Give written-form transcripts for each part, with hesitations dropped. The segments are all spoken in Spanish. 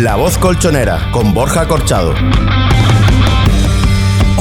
La Voz Colchonera, con Borja Corchado.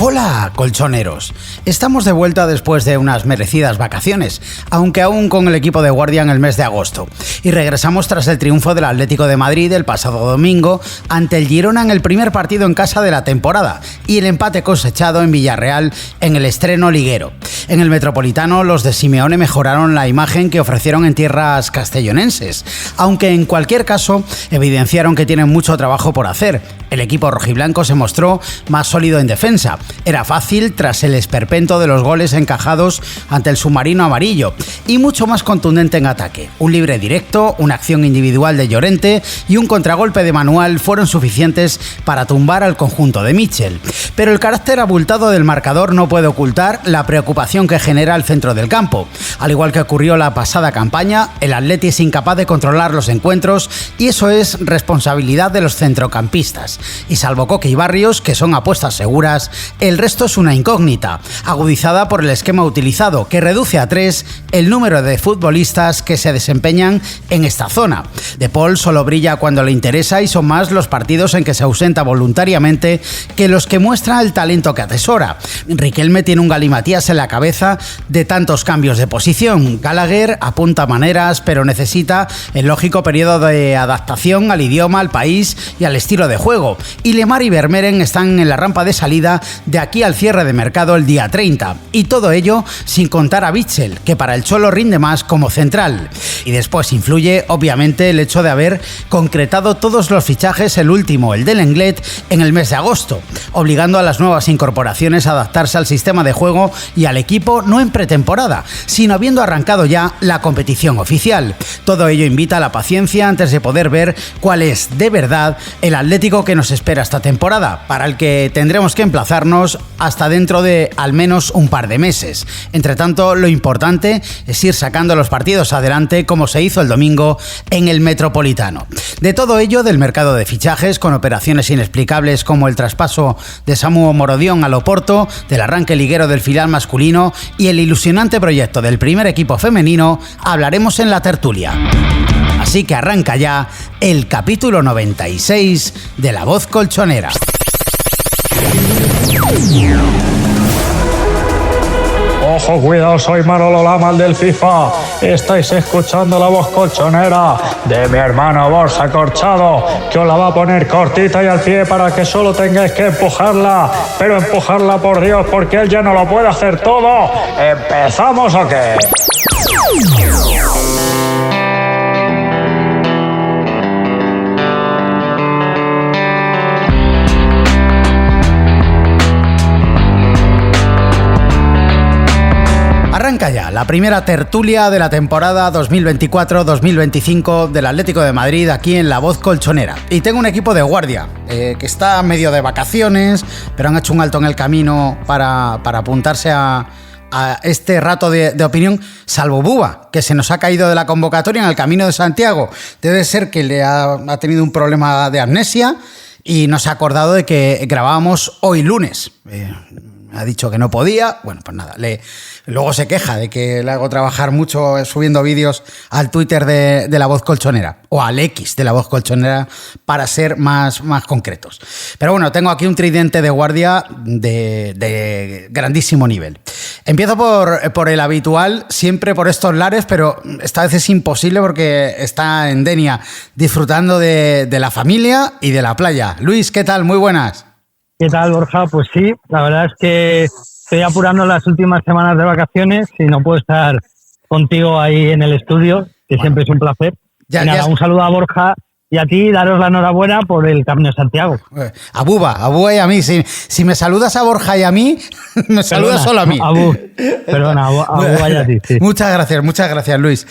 Hola, colchoneros. Estamos de vuelta después de unas merecidas vacaciones, aunque aún con el equipo de guardia en el mes de agosto. Y regresamos tras el triunfo del Atlético de Madrid el pasado domingo ante el Girona en el primer partido en casa de la temporada y el empate cosechado en Villarreal en el estreno liguero. En el Metropolitano, los de Simeone mejoraron la imagen que ofrecieron en tierras castellonenses, aunque en cualquier caso evidenciaron que tienen mucho trabajo por hacer. El equipo rojiblanco se mostró más sólido en defensa. Era fácil tras el esperpento de los goles encajados ante el submarino amarillo y mucho más contundente en ataque. Un libre directo, una acción individual de Llorente y un contragolpe de Manuel fueron suficientes para tumbar al conjunto de Mitchell. Pero el carácter abultado del marcador no puede ocultar la preocupación que genera el centro del campo. Al igual que ocurrió la pasada campaña, el Atleti es incapaz de controlar los encuentros y eso es responsabilidad de los centrocampistas. Y salvo Coque y Barrios, que son apuestas seguras, el resto es una incógnita, agudizada por el esquema utilizado, que reduce a 3 el número de futbolistas que se desempeñan en esta zona. De Paul solo brilla cuando le interesa y son más los partidos en que se ausenta voluntariamente que los que muestra el talento que atesora. Riquelme tiene un galimatías en la cabeza de tantos cambios de posición. Gallagher apunta maneras, pero necesita el lógico periodo de adaptación al idioma, al país y al estilo de juego. Y Lemar y Vermeeren están en la rampa de salida de aquí al cierre de mercado el día 30. Y todo ello sin contar a Mitchell, que para el Cholo rinde más como central. Y después influye, obviamente, el hecho de haber concretado todos los fichajes, el último, el del Lenglet, en el mes de agosto, obligando a las nuevas incorporaciones a adaptarse al sistema de juego y al equipo no en pretemporada, sino habiendo arrancado ya la competición oficial. Todo ello invita a la paciencia antes de poder ver cuál es, de verdad, el Atlético que nos espera esta temporada, para el que tendremos que emplazarnos hasta dentro de al menos un par de meses. Entre tanto, lo importante es ir sacando los partidos adelante como se hizo el domingo en el Metropolitano. De todo ello, del mercado de fichajes, con operaciones inexplicables como el traspaso de Samu Morodion al Oporto, del arranque liguero del filial masculino y el ilusionante proyecto del primer equipo femenino, hablaremos en la tertulia. Así que arranca ya el capítulo 96 de La Voz Colchonera. Ojo, cuidado, soy Manolo Lama, el del FIFA. Estáis escuchando La Voz Colchonera de mi hermano Borja Corchado, que os la va a poner cortita y al pie para que solo tengáis que empujarla. Pero empujarla, por Dios, porque él ya no lo puede hacer todo. ¿Empezamos o qué? Arranca ya la primera tertulia de la temporada 2024-2025 del Atlético de Madrid aquí en La Voz Colchonera. Y tengo un equipo de guardia que está medio de vacaciones, pero han hecho un alto en el camino para apuntarse a este rato de opinión, salvo Buba, que se nos ha caído de la convocatoria en el camino de Santiago. Debe ser que le ha tenido un problema de amnesia y no se ha acordado de que grabábamos hoy lunes. Ha dicho que no podía. Bueno, pues nada, luego se queja de que le hago trabajar mucho subiendo vídeos al Twitter de La Voz Colchonera, o al X de La Voz Colchonera, para ser más concretos. Pero bueno, tengo aquí un tridente de guardia de grandísimo nivel. Empiezo por el habitual, siempre por estos lares, pero esta vez es imposible porque está en Denia disfrutando de la familia y de la playa. Luis, ¿qué tal? Muy buenas. ¿Qué tal, Borja? Pues sí, la verdad es que estoy apurando las últimas semanas de vacaciones y no puedo estar contigo ahí en el estudio, que siempre es un placer. Un saludo a Borja y a ti, daros la enhorabuena por el Camino de Santiago. A Buba y a mí. Si me saludas a Borja y a mí, me saludas solo a mí. A Buba y a ti. Sí. Muchas gracias, Luis.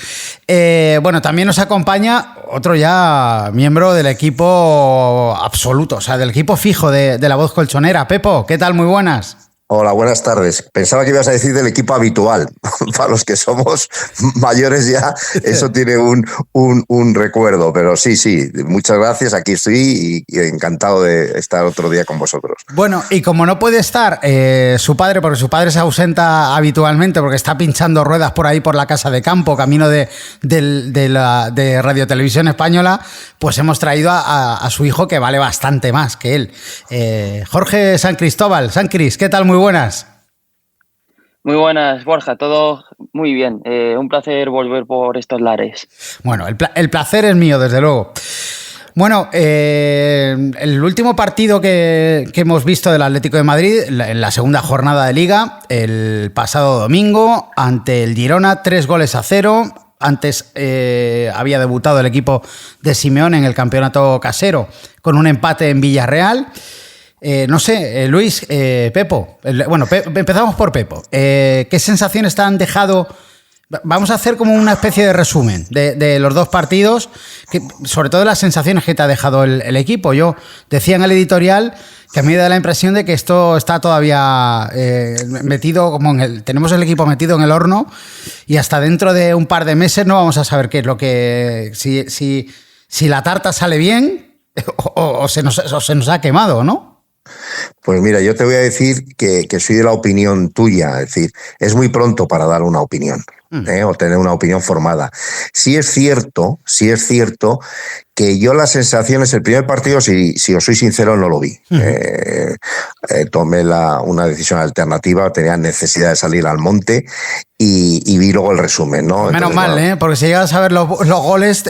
Bueno, también nos acompaña otro ya miembro del equipo absoluto, o sea, del equipo fijo de La Voz Colchonera. Pepo, ¿qué tal? Muy buenas. Hola, buenas tardes. Pensaba que ibas a decir del equipo habitual. Para los que somos mayores ya, eso tiene un recuerdo. Pero sí, muchas gracias. Aquí estoy y encantado de estar otro día con vosotros. Bueno, y como no puede estar su padre, porque su padre se ausenta habitualmente porque está pinchando ruedas por ahí por la casa de campo, camino de Radio Televisión Española, pues hemos traído a su hijo, que vale bastante más que él. Jorge San Cristóbal. San Cris, ¿qué tal? Muy buenas. Muy buenas, Borja, todo muy bien. Un placer volver por estos lares. Bueno, el placer es mío, desde luego. Bueno, el último partido que hemos visto del Atlético de Madrid, en la segunda jornada de Liga, el pasado domingo, ante el Girona, 3-0. Antes había debutado el equipo de Simeone en el campeonato casero con un empate en Villarreal. No sé, Luis, Pepo. Empezamos por Pepo. ¿Qué sensaciones te han dejado? Vamos a hacer como una especie de resumen de los dos partidos, sobre todo las sensaciones que te ha dejado el equipo. Yo decía en el editorial que a mí me da la impresión de que esto está todavía metido, tenemos el equipo metido en el horno, y hasta dentro de un par de meses no vamos a saber qué es lo que... Si la tarta sale bien o se nos ha quemado, ¿no? Pues mira, yo te voy a decir que soy de la opinión tuya, es decir, es muy pronto para dar una opinión, o tener una opinión formada. Sí es cierto que yo las sensaciones, el primer partido, si os soy sincero, no lo vi. Tomé una decisión alternativa, tenía necesidad de salir al monte y vi luego el resumen, ¿no? Menos Entonces, mal, bueno, porque si llegas a ver los goles,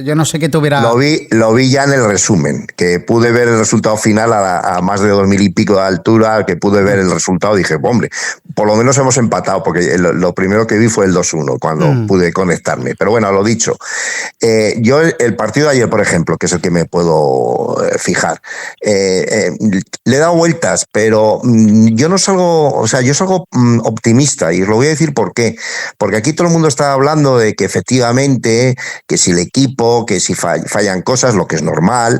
yo no sé qué tuviera... Lo vi ya en el resumen, que pude ver el resultado final a más de 2000 y pico de altura, que pude ver el resultado, dije, hombre, por lo menos hemos empatado, porque lo primero que vi fue el 2-1, cuando pude conectarme. Pero bueno, lo dicho, yo el partido de ayer, por ejemplo, que es el que me puedo fijar, le he dado vueltas, pero yo no salgo, o sea, yo salgo optimista, y os lo voy a decir por qué. Porque aquí todo el mundo está hablando de que efectivamente, que si el equipo, que si fallan cosas, lo que es normal,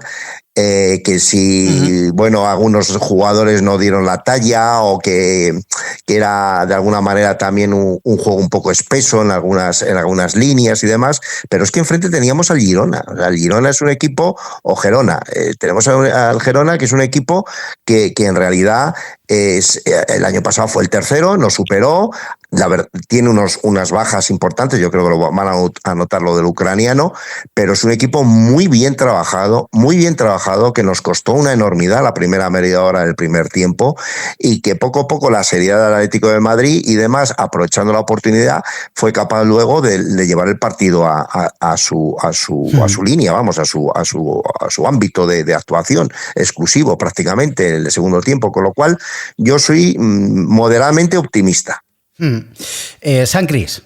que si, bueno, algunos jugadores no dieron la talla, o que era de alguna manera también un juego un poco espeso en algunas líneas y demás, pero es que enfrente teníamos al Girona. O sea, el Girona es un equipo, o Gerona, tenemos al Gerona, que es un equipo que en realidad el año pasado fue el tercero, nos superó. Tiene unas bajas importantes, yo creo que lo van a notar lo del ucraniano, pero es un equipo muy bien trabajado, que nos costó una enormidad la primera media hora del primer tiempo, y que poco a poco la seriedad del Atlético de Madrid y demás, aprovechando la oportunidad, fue capaz luego de llevar el partido a su línea, vamos, a su ámbito de actuación exclusivo prácticamente en el segundo tiempo, con lo cual yo soy moderadamente optimista. San Cris.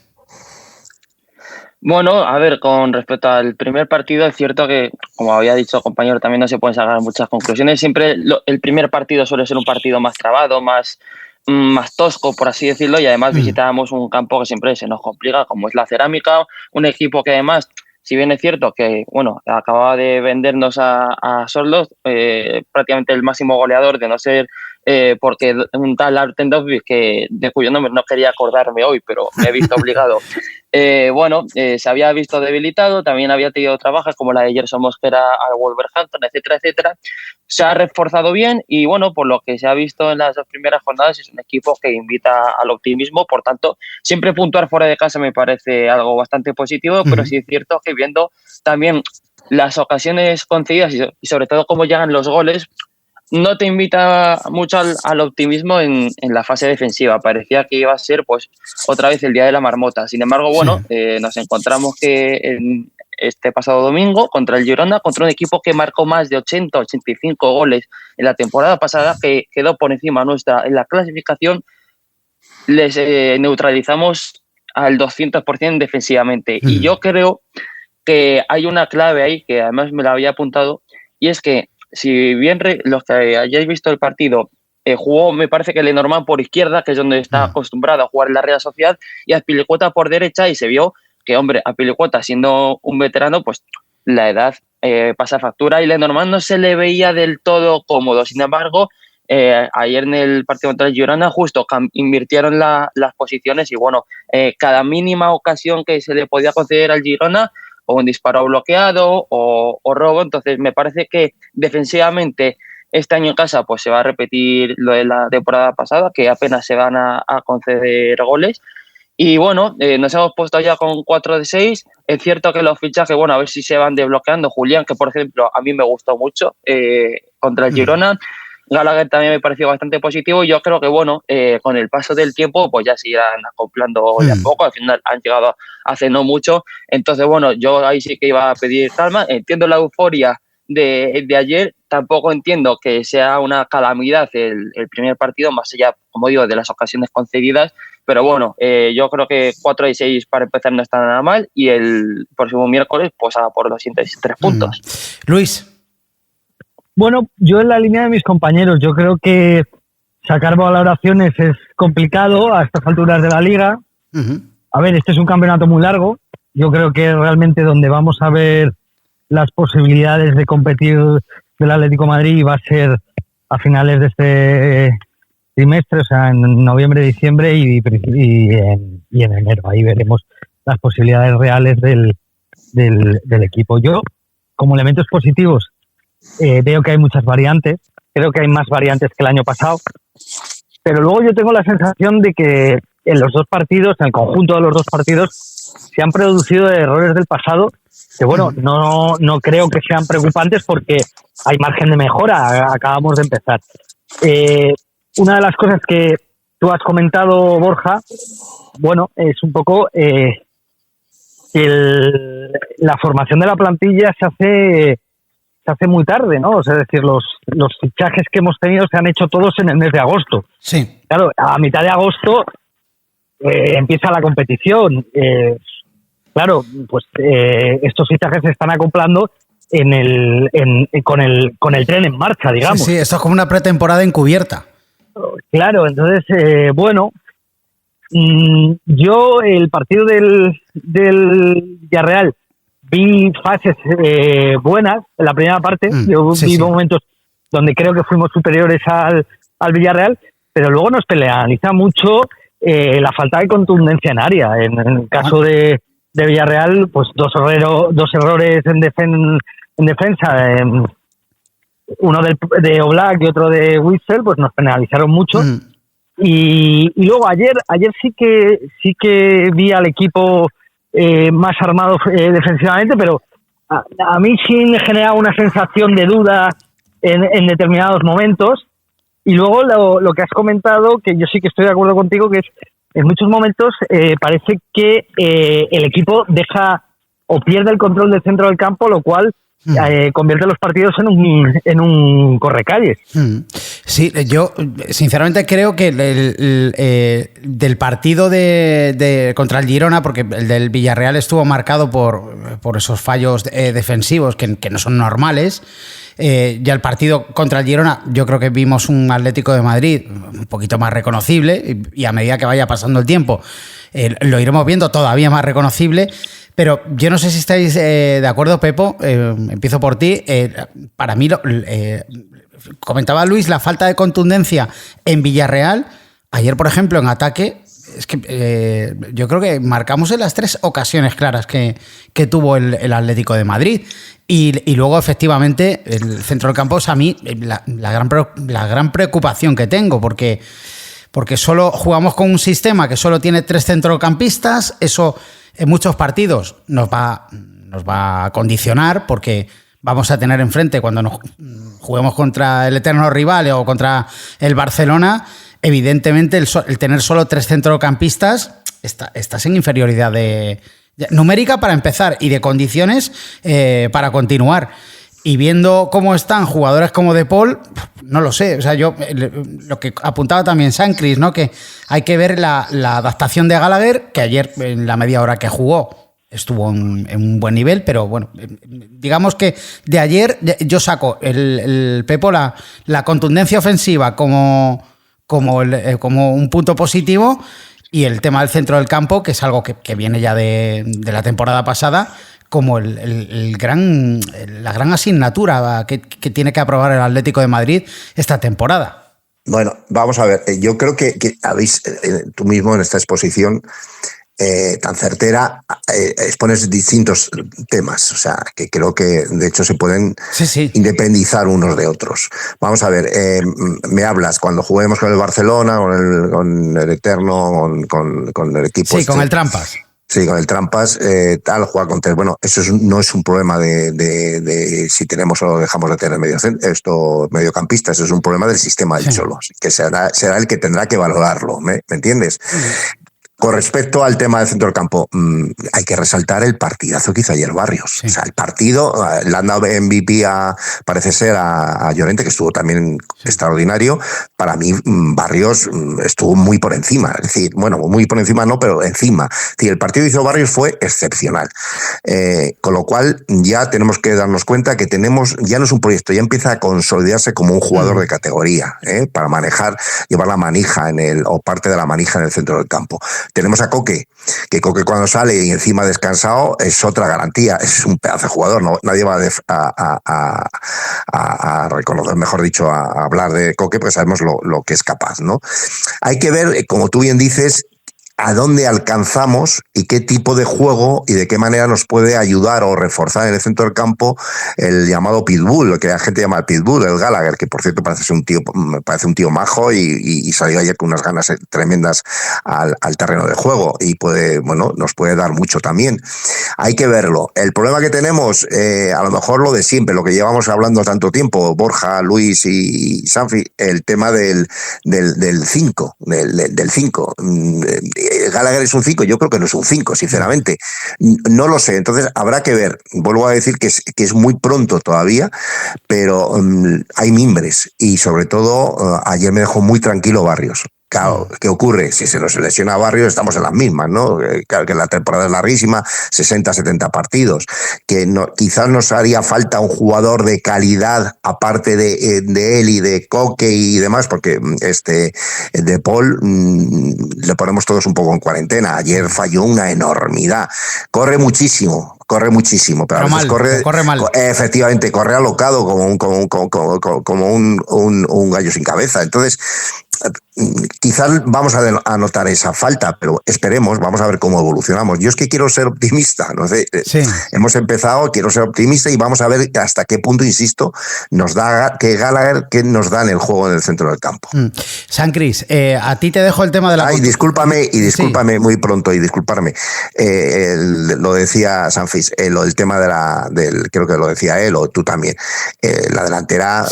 Bueno, a ver, con respecto al primer partido, es cierto que, como había dicho el compañero, también no se pueden sacar muchas conclusiones. Siempre el primer partido suele ser un partido más trabado, más tosco, por así decirlo, y además visitábamos un campo que siempre se nos complica, como es la Cerámica, un equipo que además, si bien es cierto que, bueno, acababa de vendernos a Sorloth, prácticamente el máximo goleador, de no ser porque un tal Artem Dovbyk, de cuyo nombre no quería acordarme hoy, pero me he visto obligado, se había visto debilitado, también había tenido otras bajas como la de Gerson Mosquera al Wolverhampton, etcétera, etcétera. Se ha reforzado bien y, bueno, por lo que se ha visto en las dos primeras jornadas, es un equipo que invita al optimismo. Por tanto, siempre puntuar fuera de casa me parece algo bastante positivo, pero sí es cierto que viendo también las ocasiones concedidas y sobre todo cómo llegan los goles, no te invita mucho al optimismo en la fase defensiva. Parecía que iba a ser, pues, otra vez el día de la marmota. Sin embargo, bueno, nos encontramos que en este pasado domingo contra el Girona, contra un equipo que marcó más de 80-85 goles en la temporada pasada, que quedó por encima nuestra en la clasificación, les neutralizamos al 200% defensivamente. Y yo creo que hay una clave ahí, que además me la había apuntado, y es que si bien los que hayáis visto el partido, jugó, me parece que Lenormand por izquierda, que es donde está acostumbrado a jugar en la Real Sociedad, y Azpilicueta por derecha, y se vio que, hombre, Azpilicueta, siendo un veterano, pues la edad pasa factura, y Lenormand no se le veía del todo cómodo. Sin embargo, ayer en el partido contra el Girona justo invirtieron las posiciones y bueno, cada mínima ocasión que se le podía conceder al Girona, o un disparo bloqueado o robo, entonces me parece que defensivamente este año en casa pues se va a repetir lo de la temporada pasada, que apenas se van a conceder goles. Y bueno, nos hemos puesto ya con 4 de 6. Es cierto que los fichajes, bueno, a ver si se van desbloqueando. Julián, que por ejemplo a mí me gustó mucho contra el Girona. Gallagher también me pareció bastante positivo y yo creo que bueno, con el paso del tiempo pues ya se irán acoplando de a poco. Al final han llegado hace no mucho. Entonces bueno, yo ahí sí que iba a pedir calma. Entiendo la euforia de ayer. Tampoco entiendo que sea una calamidad el primer partido, más allá, como digo, de las ocasiones concedidas. Pero bueno, yo creo que 4 de 6 para empezar no está nada mal y el próximo miércoles pues a por 203 puntos. Luis. Bueno, yo en la línea de mis compañeros, yo creo que sacar valoraciones es complicado a estas alturas de la liga. A ver, este es un campeonato muy largo. Yo creo que realmente donde vamos a ver las posibilidades de competir del Atlético de Madrid va a ser a finales de este trimestre, o sea, en noviembre, diciembre y en enero. Ahí veremos las posibilidades reales del equipo. Yo, como elementos positivos, veo que hay muchas variantes. Creo que hay más variantes que el año pasado. Pero luego yo tengo la sensación de que en los dos partidos, en el conjunto de los dos partidos, se han producido errores del pasado que, bueno, no creo que sean preocupantes porque hay margen de mejora. Acabamos de empezar. Una de las cosas que tú has comentado, Borja, bueno, es un poco la formación de la plantilla se hace muy tarde, ¿no? O sea, es decir, los fichajes que hemos tenido se han hecho todos en el mes de agosto. Sí. Claro, a mitad de agosto empieza la competición. Claro, pues estos fichajes se están acoplando con el tren en marcha, digamos. Sí, esto es como una pretemporada encubierta. Claro, entonces, bueno, yo el partido del Villarreal vi fases buenas en la primera parte. Yo vi momentos donde creo que fuimos superiores al Villarreal, pero luego nos penaliza mucho la falta de contundencia en área. En el caso de Villarreal, pues dos errores en defensa, uno de Oblak y otro de Witsel, pues nos penalizaron mucho. Y luego ayer sí que vi al equipo más armado defensivamente, pero a mí sí me genera una sensación de duda en determinados momentos. Y luego lo que has comentado, que yo sí que estoy de acuerdo contigo, que es en muchos momentos parece que el equipo deja o pierde el control del centro del campo, lo cual convierte los partidos en un correcalles. Sí, yo sinceramente creo que del partido contra el Girona, porque el del Villarreal estuvo marcado por esos fallos defensivos que no son normales. Ya el partido contra el Girona, yo creo que vimos un Atlético de Madrid un poquito más reconocible y a medida que vaya pasando el tiempo lo iremos viendo todavía más reconocible. Pero yo no sé si estáis de acuerdo, Pepo, empiezo por ti. Para mí, comentaba Luis, la falta de contundencia en Villarreal. Ayer, por ejemplo, en ataque, es que yo creo que marcamos en las 3 ocasiones claras que tuvo el Atlético de Madrid. Y luego, efectivamente, el centro del campo es a mí la gran preocupación que tengo, porque solo jugamos con un sistema que solo tiene 3 centrocampistas. Eso en muchos partidos nos va a condicionar, porque vamos a tener enfrente, cuando nos juguemos contra el eterno rival o contra el Barcelona, evidentemente el tener solo 3 centrocampistas, estás en inferioridad numérica para empezar y de condiciones para continuar. Y viendo cómo están jugadores como De Paul, no lo sé. O sea, yo lo que apuntaba también Sancris, ¿no? Que hay que ver la adaptación de Gallagher, que ayer en la media hora que jugó estuvo en un buen nivel, pero bueno, digamos que de ayer yo saco el Pepo la contundencia ofensiva como un punto positivo, y el tema del centro del campo, que es algo que viene ya de la temporada pasada, como la gran asignatura que tiene que aprobar el Atlético de Madrid esta temporada. Bueno, vamos a ver. Yo creo que habéis, tú mismo en esta exposición tan certera, expones distintos temas. O sea, que creo que de hecho se pueden independizar unos de otros. Vamos a ver, me hablas cuando juguemos con el Barcelona, con el Eterno, con el equipo. Sí, con el Trampas. Sí, con el Trampas, juega contra. Bueno, eso no es un problema de si tenemos o dejamos de tener mediocampistas, es un problema del sistema del Cholo, que será el que tendrá que valorarlo, ¿me entiendes? Con respecto al tema del centro del campo, hay que resaltar el partidazo que hizo ayer Barrios. Sí. O sea, el partido, le han dado MVP parece ser a Llorente, que estuvo también extraordinario. Para mí, Barrios estuvo muy por encima. Es decir, bueno, muy por encima no, pero encima. Es decir, el partido que hizo Barrios fue excepcional. Con lo cual, ya tenemos que darnos cuenta que ya no es un proyecto, ya empieza a consolidarse como un jugador de categoría, para llevar la manija o parte de la manija en el centro del campo. Tenemos a Coque, que Coque cuando sale y encima descansado es otra garantía, es un pedazo de jugador, no, nadie va a reconocer, mejor dicho, a hablar de Coque, porque sabemos lo que es capaz, ¿no? Hay que ver, como tú bien dices, a dónde alcanzamos y qué tipo de juego y de qué manera nos puede ayudar o reforzar en el centro del campo el llamado pitbull, lo que la gente llama el pitbull, el Gallagher, que por cierto parece un tío majo y salió ayer con unas ganas tremendas al terreno de juego y nos puede dar mucho también. Hay que verlo. El problema que tenemos, a lo mejor lo de siempre, lo que llevamos hablando tanto tiempo, Borja, Luis y Sanfi, el tema del 5, del 5. Gallagher es un 5, yo creo que no es un 5, sinceramente. No lo sé, entonces habrá que ver. Vuelvo a decir que es muy pronto todavía, pero hay mimbres y sobre todo ayer me dejó muy tranquilo Barrios. Claro, ¿qué ocurre? Si se nos lesiona Barrios estamos en las mismas, ¿no? Claro que la temporada es larguísima, 60, 70 partidos, que quizás nos haría falta un jugador de calidad aparte de él y de Coque y demás, porque de Paul le ponemos todos un poco en cuarentena. Ayer falló una enormidad. Corre muchísimo, pero a veces corre mal. Efectivamente, corre alocado como un gallo sin cabeza. Entonces, quizás vamos a notar esa falta, pero esperemos, vamos a ver cómo evolucionamos. Yo es que quiero ser optimista, no sé, hemos empezado, quiero ser optimista y vamos a ver hasta qué punto, insisto, nos da que Gallagher que nos da en el juego en el centro del campo. San Cris, a ti te dejo el tema de la... discúlpame muy pronto y disculparme. Lo decía Sanfis, el tema creo que lo decía él o tú también. La delantera,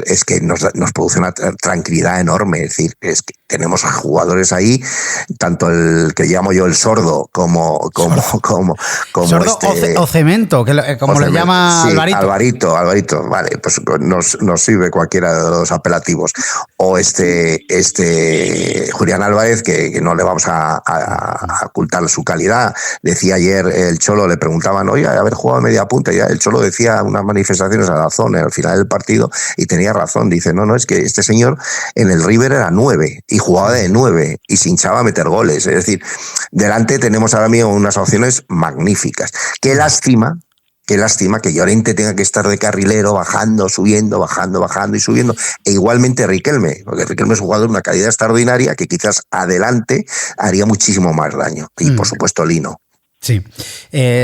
es que nos produce una tranquilidad enorme. Es decir, es que tenemos jugadores ahí, tanto el que llamo yo el sordo como sordo o cemento, como le llama Alvarito. Alvarito, vale, pues nos sirve cualquiera de los dos apelativos. O Julián Álvarez, que no le vamos a ocultar su calidad. Decía ayer el Cholo, le preguntaban, oye, haber jugado media punta, y el Cholo decía unas manifestaciones a la zona al final del partido y tenía razón. Dice, no, es que este señor en el River era 9 y jugaba de 9 y se hinchaba a meter goles. Es decir, delante tenemos ahora mismo unas opciones magníficas. Qué lástima que Llorente tenga que estar de carrilero, bajando, subiendo, bajando y subiendo. E igualmente Riquelme, porque Riquelme es un jugador de una calidad extraordinaria que quizás adelante haría muchísimo más daño. Y por supuesto Lino. Sí.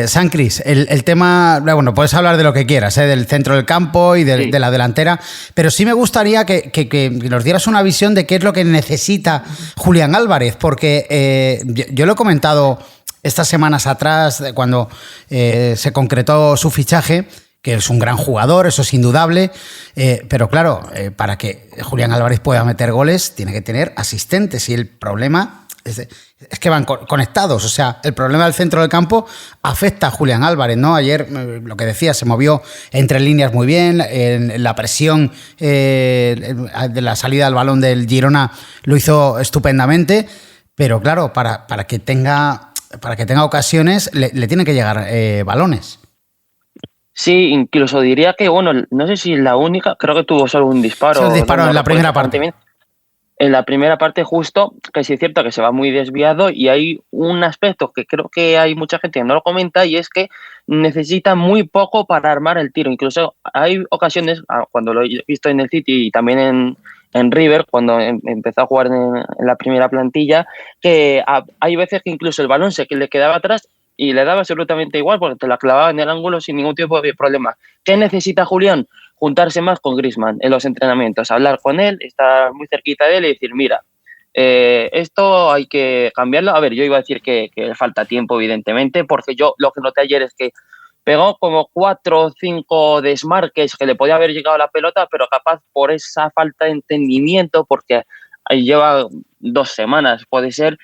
San Cris, el tema, bueno, puedes hablar de lo que quieras, del centro del campo y de la delantera, pero sí me gustaría que nos dieras una visión de qué es lo que necesita Julián Álvarez, porque yo lo he comentado estas semanas atrás, cuando se concretó su fichaje, que es un gran jugador, eso es indudable, pero claro, para que Julián Álvarez pueda meter goles, tiene que tener asistentes, y el problema es que van conectados. O sea, el problema del centro del campo afecta a Julián Álvarez, ¿no? Ayer, lo que decía, se movió entre líneas muy bien, en la presión de la salida del balón del Girona lo hizo estupendamente, pero claro, para que tenga ocasiones le tienen que llegar balones. Sí, incluso diría que, bueno, no sé si la única, creo que tuvo solo un disparo. Sí, un disparo en la primera parte. Bien. En la primera parte justo, que sí es cierto que se va muy desviado, y hay un aspecto que creo que hay mucha gente que no lo comenta, y es que necesita muy poco para armar el tiro. Incluso hay ocasiones, cuando lo he visto en el City y también en River, cuando empezó a jugar en la primera plantilla, que hay veces que incluso el balón se le quedaba atrás y le daba absolutamente igual porque te la clavaba en el ángulo sin ningún tipo de problema. ¿Qué necesita Julián? Juntarse más con Griezmann en los entrenamientos, hablar con él, estar muy cerquita de él y decir, mira, esto hay que cambiarlo. A ver, yo iba a decir que falta tiempo, evidentemente, porque yo lo que noté ayer es que pegó como 4 o 5 desmarques que le podía haber llegado la pelota, pero capaz por esa falta de entendimiento, porque lleva 2 semanas, puede ser,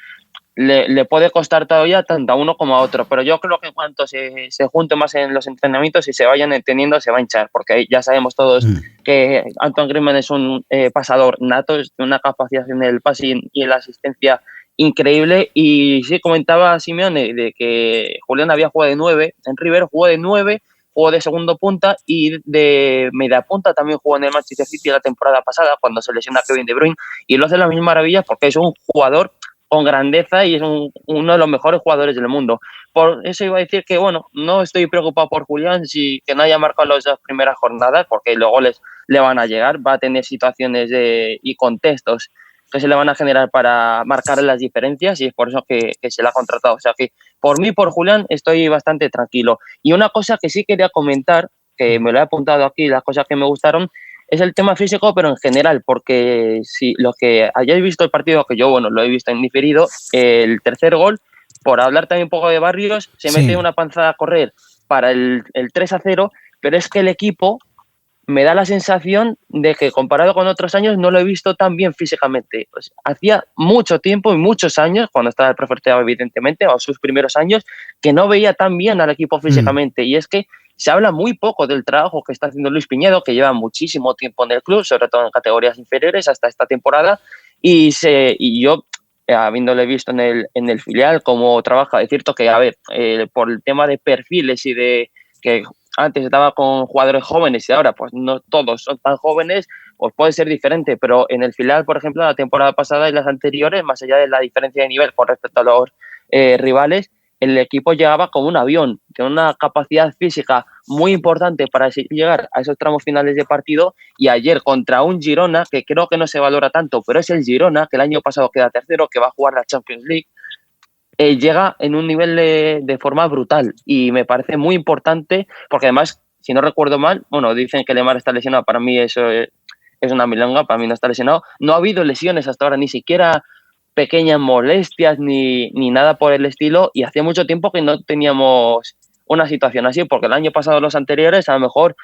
le puede costar todavía tanto a uno como a otro. Pero yo creo que en cuanto se junte más en los entrenamientos y se vayan entendiendo, se va a hinchar, porque ya sabemos todos que Antoine Griezmann es un pasador nato, es de una capacidad en el pase y en la asistencia increíble. Y sí, comentaba Simeone de que Julián había jugado de 9 en River, jugó de 9, jugó de segundo punta y de media punta también jugó en el Manchester City la temporada pasada cuando se lesiona Kevin De Bruyne, y lo hace las mismas maravillas porque es un jugador con grandeza y es uno de los mejores jugadores del mundo. Por eso iba a decir que, bueno, no estoy preocupado por Julián, si que no haya marcado las 2 primeras jornadas, porque los goles le van a llegar, va a tener situaciones y contextos que se le van a generar para marcar las diferencias, y es por eso que se le ha contratado. O sea que por mí, por Julián, estoy bastante tranquilo. Y una cosa que sí quería comentar, que me lo he apuntado aquí, las cosas que me gustaron, es el tema físico, pero en general, porque si los que hayáis visto el partido, que yo, bueno, lo he visto en diferido, el tercer gol, por hablar también un poco de Barrios, se mete una panzada a correr para el 3-0, pero es que el equipo me da la sensación de que comparado con otros años no lo he visto tan bien físicamente. Pues, hacía mucho tiempo y muchos años, cuando estaba el profe Ortega, evidentemente, o sus primeros años, que no veía tan bien al equipo físicamente. Y es que se habla muy poco del trabajo que está haciendo Luis Piñedo, que lleva muchísimo tiempo en el club, sobre todo en categorías inferiores, hasta esta temporada, y yo, habiéndole visto en el filial cómo trabaja, es cierto que, a ver, por el tema de perfiles y de que antes estaba con jugadores jóvenes y ahora pues no todos son tan jóvenes, pues puede ser diferente, pero en el filial, por ejemplo, la temporada pasada y las anteriores, más allá de la diferencia de nivel con respecto a los rivales, el equipo llegaba como un avión, con una capacidad física muy importante para llegar a esos tramos finales de partido. Y ayer contra un Girona, que creo que no se valora tanto, pero es el Girona, que el año pasado queda tercero, que va a jugar la Champions League, llega en un nivel de forma brutal, y me parece muy importante, porque además, si no recuerdo mal, bueno, dicen que Lemar está lesionado, para mí eso es una milonga, para mí no está lesionado, no ha habido lesiones hasta ahora, ni siquiera pequeñas molestias ni nada por el estilo, y hacía mucho tiempo que no teníamos una situación así, porque el año pasado, los anteriores, a lo mejor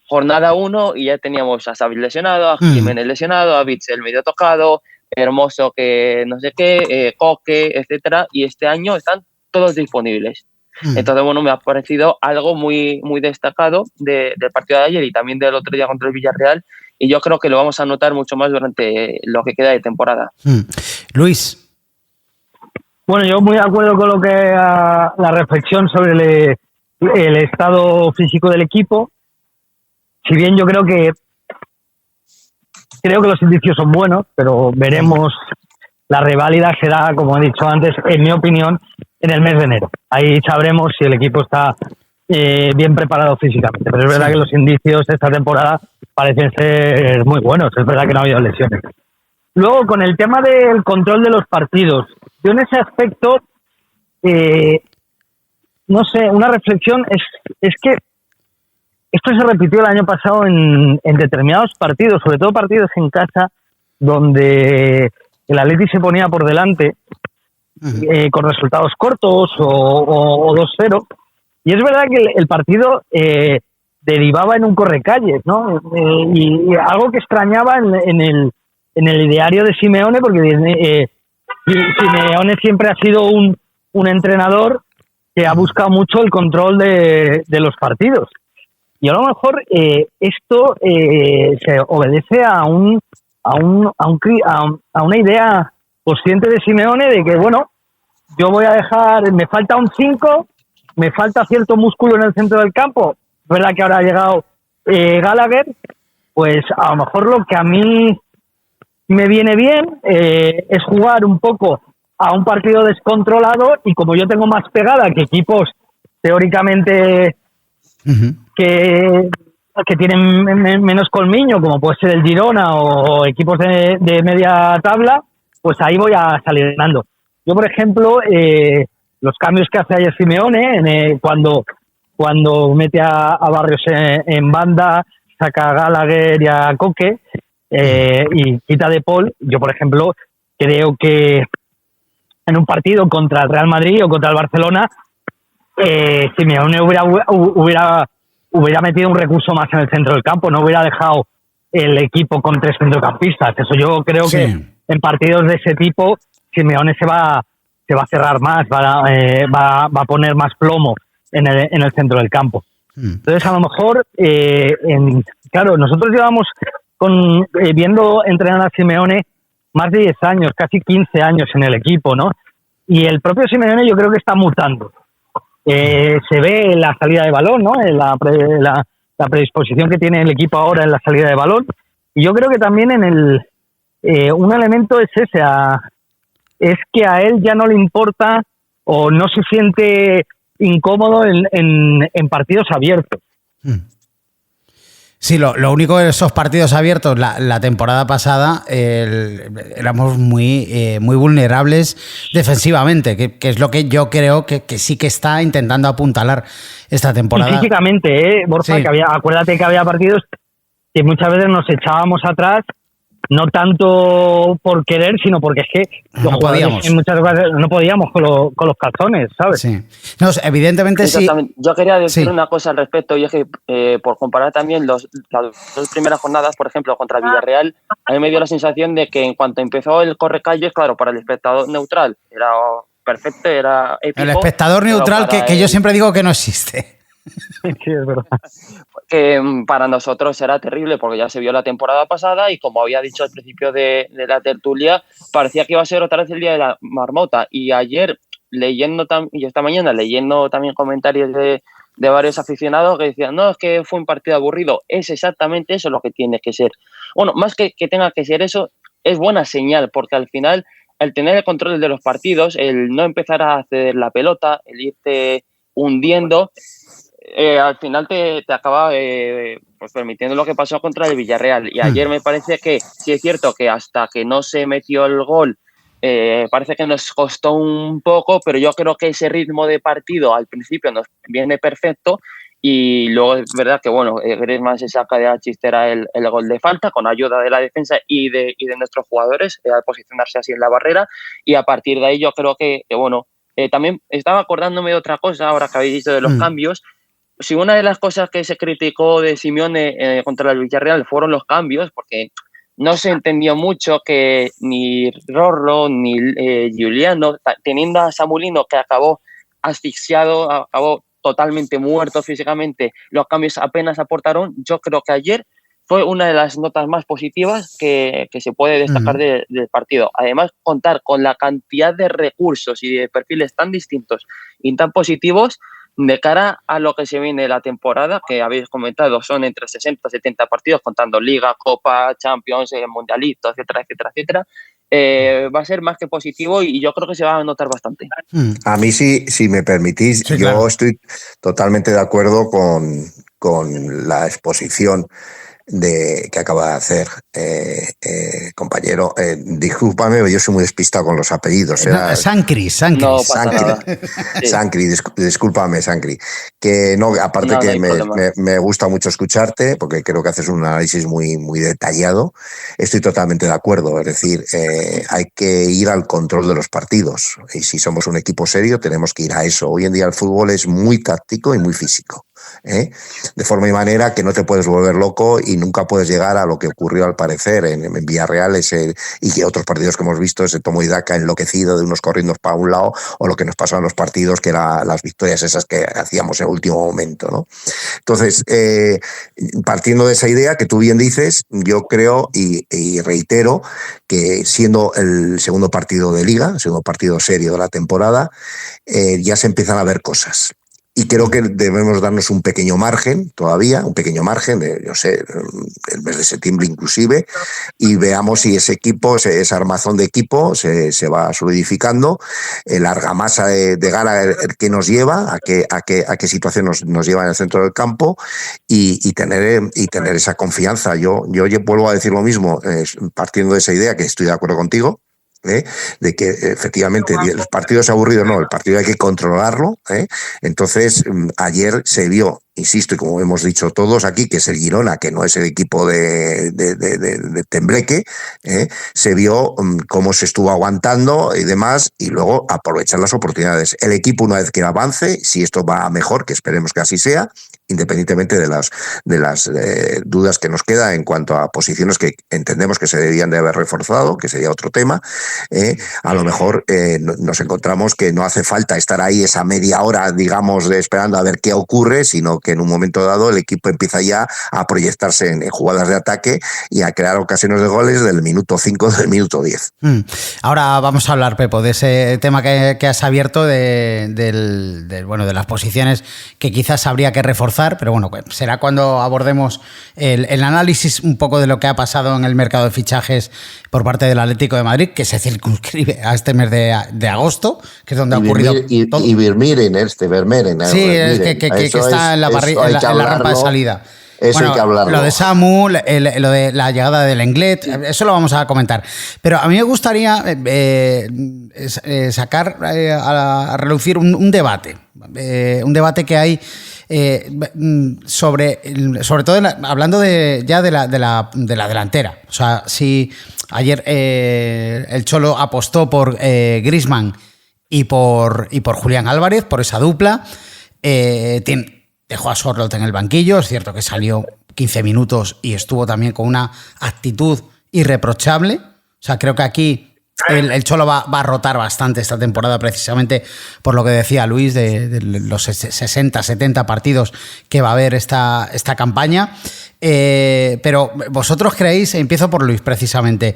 jornada 1 y ya teníamos a Xavi lesionado, a Jiménez lesionado, a Witsel medio tocado, Hermoso que no sé qué, Coque, etcétera, y este año están todos disponibles. Entonces, bueno, me ha parecido algo muy, muy destacado del partido de ayer y también del otro día contra el Villarreal, y yo creo que lo vamos a notar mucho más durante lo que queda de temporada. Luis. Bueno, yo muy de acuerdo con lo que la reflexión sobre el estado físico del equipo. Si bien yo creo que los indicios son buenos, pero veremos. La reválida será, como he dicho antes, en mi opinión, en el mes de enero. Ahí sabremos si el equipo está bien preparado físicamente. Pero es verdad que los indicios de esta temporada parecen ser muy buenos. Es verdad que no ha habido lesiones. Luego, con el tema del control de los partidos, yo en ese aspecto, no sé, una reflexión es que esto se repitió el año pasado en determinados partidos, sobre todo partidos en casa, donde el Atleti se ponía por delante con resultados cortos o 2-0. Y es verdad que el partido derivaba en un correcalles, ¿no? Y algo que extrañaba en el ideario de Simeone, porque Simeone siempre ha sido un entrenador que ha buscado mucho el control de los partidos. Y a lo mejor esto se obedece a una idea consciente de Simeone de que, bueno, yo voy a dejar, me falta un 5, me falta cierto músculo en el centro del campo. Es verdad que ahora ha llegado Gallagher, pues a lo mejor lo que a mí me viene bien es jugar un poco a un partido descontrolado, y como yo tengo más pegada que equipos teóricamente que que tienen menos colmillo, como puede ser el Girona o equipos de media tabla, pues ahí voy a salir ganando. Yo, por ejemplo, los cambios que hace ayer Simeone, cuando mete a Barrios en banda, saca a Gallagher y a Coque, y quita de Paul, yo, por ejemplo, creo que en un partido contra el Real Madrid o contra el Barcelona, Simeone hubiera metido un recurso más en el centro del campo, no hubiera dejado el equipo con 3 centrocampistas. Eso yo creo que en partidos de ese tipo Simeone se va a cerrar más, va a poner más plomo en el centro del campo. Entonces, a lo mejor, claro, nosotros llevamos viendo entrenar a Simeone más de 10 años, casi 15 años en el equipo, ¿no? Y el propio Simeone yo creo que está mutando. Se ve en la salida de balón, ¿no? En la predisposición que tiene el equipo ahora en la salida de balón. Y yo creo que también un elemento es ese, es que a él ya no le importa o no se siente incómodo en partidos abiertos. Sí, lo único de esos partidos abiertos, la temporada pasada, éramos muy vulnerables defensivamente, que es lo que yo creo que sí que está intentando apuntalar esta temporada. Y físicamente, Borja, sí. Acuérdate que había partidos que muchas veces nos echábamos atrás, no tanto por querer, sino porque es que no podíamos. En muchas ocasiones no podíamos con los calzones, ¿sabes? Sí. No, evidentemente sí. Yo quería decir una cosa al respecto, y es que por comparar también las 2 primeras jornadas, por ejemplo, contra Villarreal, a mí me dio la sensación de que en cuanto empezó el correcalles, claro, para el espectador neutral era perfecto, era épico. El espectador neutral que yo siempre digo que no existe. Sí, es verdad. Que para nosotros era terrible porque ya se vio la temporada pasada y, como había dicho al principio de la tertulia, parecía que iba a ser otra vez el día de la marmota. Y ayer, y esta mañana leyendo también comentarios de varios aficionados que decían, no, es que fue un partido aburrido. Es exactamente eso lo que tiene que ser. Bueno, más que tenga que ser eso, es buena señal, porque al final, el tener el control de los partidos, el no empezar a ceder la pelota, el irte hundiendo, al final te acaba pues permitiendo lo que pasó contra el Villarreal. Y ayer me parece que sí es cierto que hasta que no se metió el gol parece que nos costó un poco, pero yo creo que ese ritmo de partido al principio nos viene perfecto, y luego es verdad que Griezmann se saca de la chistera el gol de falta con ayuda de la defensa y de nuestros jugadores al posicionarse así en la barrera, y a partir de ahí yo creo que también estaba acordándome de otra cosa ahora que habéis dicho de los cambios. Si una de las cosas que se criticó de Simeone contra el Villarreal fueron los cambios, porque no se entendió mucho que ni Rorro ni Giuliano, teniendo a Samulino que acabó asfixiado, acabó totalmente muerto físicamente, los cambios apenas aportaron. Yo creo que ayer fue una de las notas más positivas que se puede destacar del partido. Además, contar con la cantidad de recursos y de perfiles tan distintos y tan positivos de cara a lo que se viene la temporada, que habéis comentado, son entre 60 y 70 partidos, contando Liga, Copa, Champions, Mundialito, etcétera, etcétera, etcétera. Va a ser más que positivo y yo creo que se va a notar bastante. A mí, si me permitís, sí, claro. Yo estoy totalmente de acuerdo con la exposición que acaba de hacer compañero. Discúlpame, yo soy muy despistado con los apellidos. Sancri. No Sancri, discúlpame, Sancri. Que no, aparte que me gusta mucho escucharte, porque creo que haces un análisis muy, muy detallado. Estoy totalmente de acuerdo. Es decir, hay que ir al control de los partidos. Y si somos un equipo serio, tenemos que ir a eso. Hoy en día el fútbol es muy táctico y muy físico. De forma y manera que no te puedes volver loco y nunca puedes llegar a lo que ocurrió al parecer en Villarreal y que otros partidos que hemos visto, ese Tomo y Daca enloquecido de unos corriendo para un lado, o lo que nos pasó en los partidos, que eran las victorias esas que hacíamos en el último momento, ¿no? Entonces, partiendo de esa idea que tú bien dices, yo creo y reitero que siendo el segundo partido de Liga, el segundo partido serio de la temporada, ya se empiezan a ver cosas. Y creo que debemos darnos un pequeño margen todavía, yo sé, el mes de septiembre inclusive, y veamos si ese equipo, esa armazón de equipo se va solidificando, la argamasa de gala que nos lleva, a qué situación nos lleva en el centro del campo y tener esa confianza. Yo vuelvo a decir lo mismo, partiendo de esa idea, que estoy de acuerdo contigo, de que efectivamente el partido es aburrido, no, el partido hay que controlarlo. Entonces, ayer se vio, insisto, y como hemos dicho todos aquí, que es el Girona, que no es el equipo de Tembleque, se vio cómo se estuvo aguantando y demás, y luego aprovechar las oportunidades. El equipo, una vez que avance, si esto va mejor, que esperemos que así sea, independientemente de las dudas que nos queda en cuanto a posiciones que entendemos que se debían de haber reforzado, que sería otro tema, a lo mejor nos encontramos que no hace falta estar ahí esa media hora, digamos, esperando a ver qué ocurre, sino que en un momento dado el equipo empieza ya a proyectarse en jugadas de ataque y a crear ocasiones de goles del minuto 5, del minuto 10. Ahora vamos a hablar, Pepo, de ese tema que has abierto de las posiciones que quizás habría que reforzar, pero bueno, será cuando abordemos el análisis un poco de lo que ha pasado en el mercado de fichajes por parte del Atlético de Madrid, que se circunscribe a este mes de agosto, que es donde ha ocurrido todo. Y Vermeeren. Sí, es que está en la rampa de salida. Eso hay que hablarlo. Lo de Samu, lo de la llegada del Lenglet, eso lo vamos a comentar. Pero a mí me gustaría sacar a relucir un debate. Un debate que hay sobre todo hablando ya de la delantera. O sea, si ayer el Cholo apostó por Griezmann y por Julián Álvarez, por esa dupla, dejó a Sorloth en el banquillo. Es cierto que salió 15 minutos y estuvo también con una actitud irreprochable. O sea, creo que aquí el Cholo va a rotar bastante esta temporada, precisamente por lo que decía Luis, de los 60, 70 partidos que va a haber esta campaña. Pero vosotros creéis, empiezo por Luis precisamente,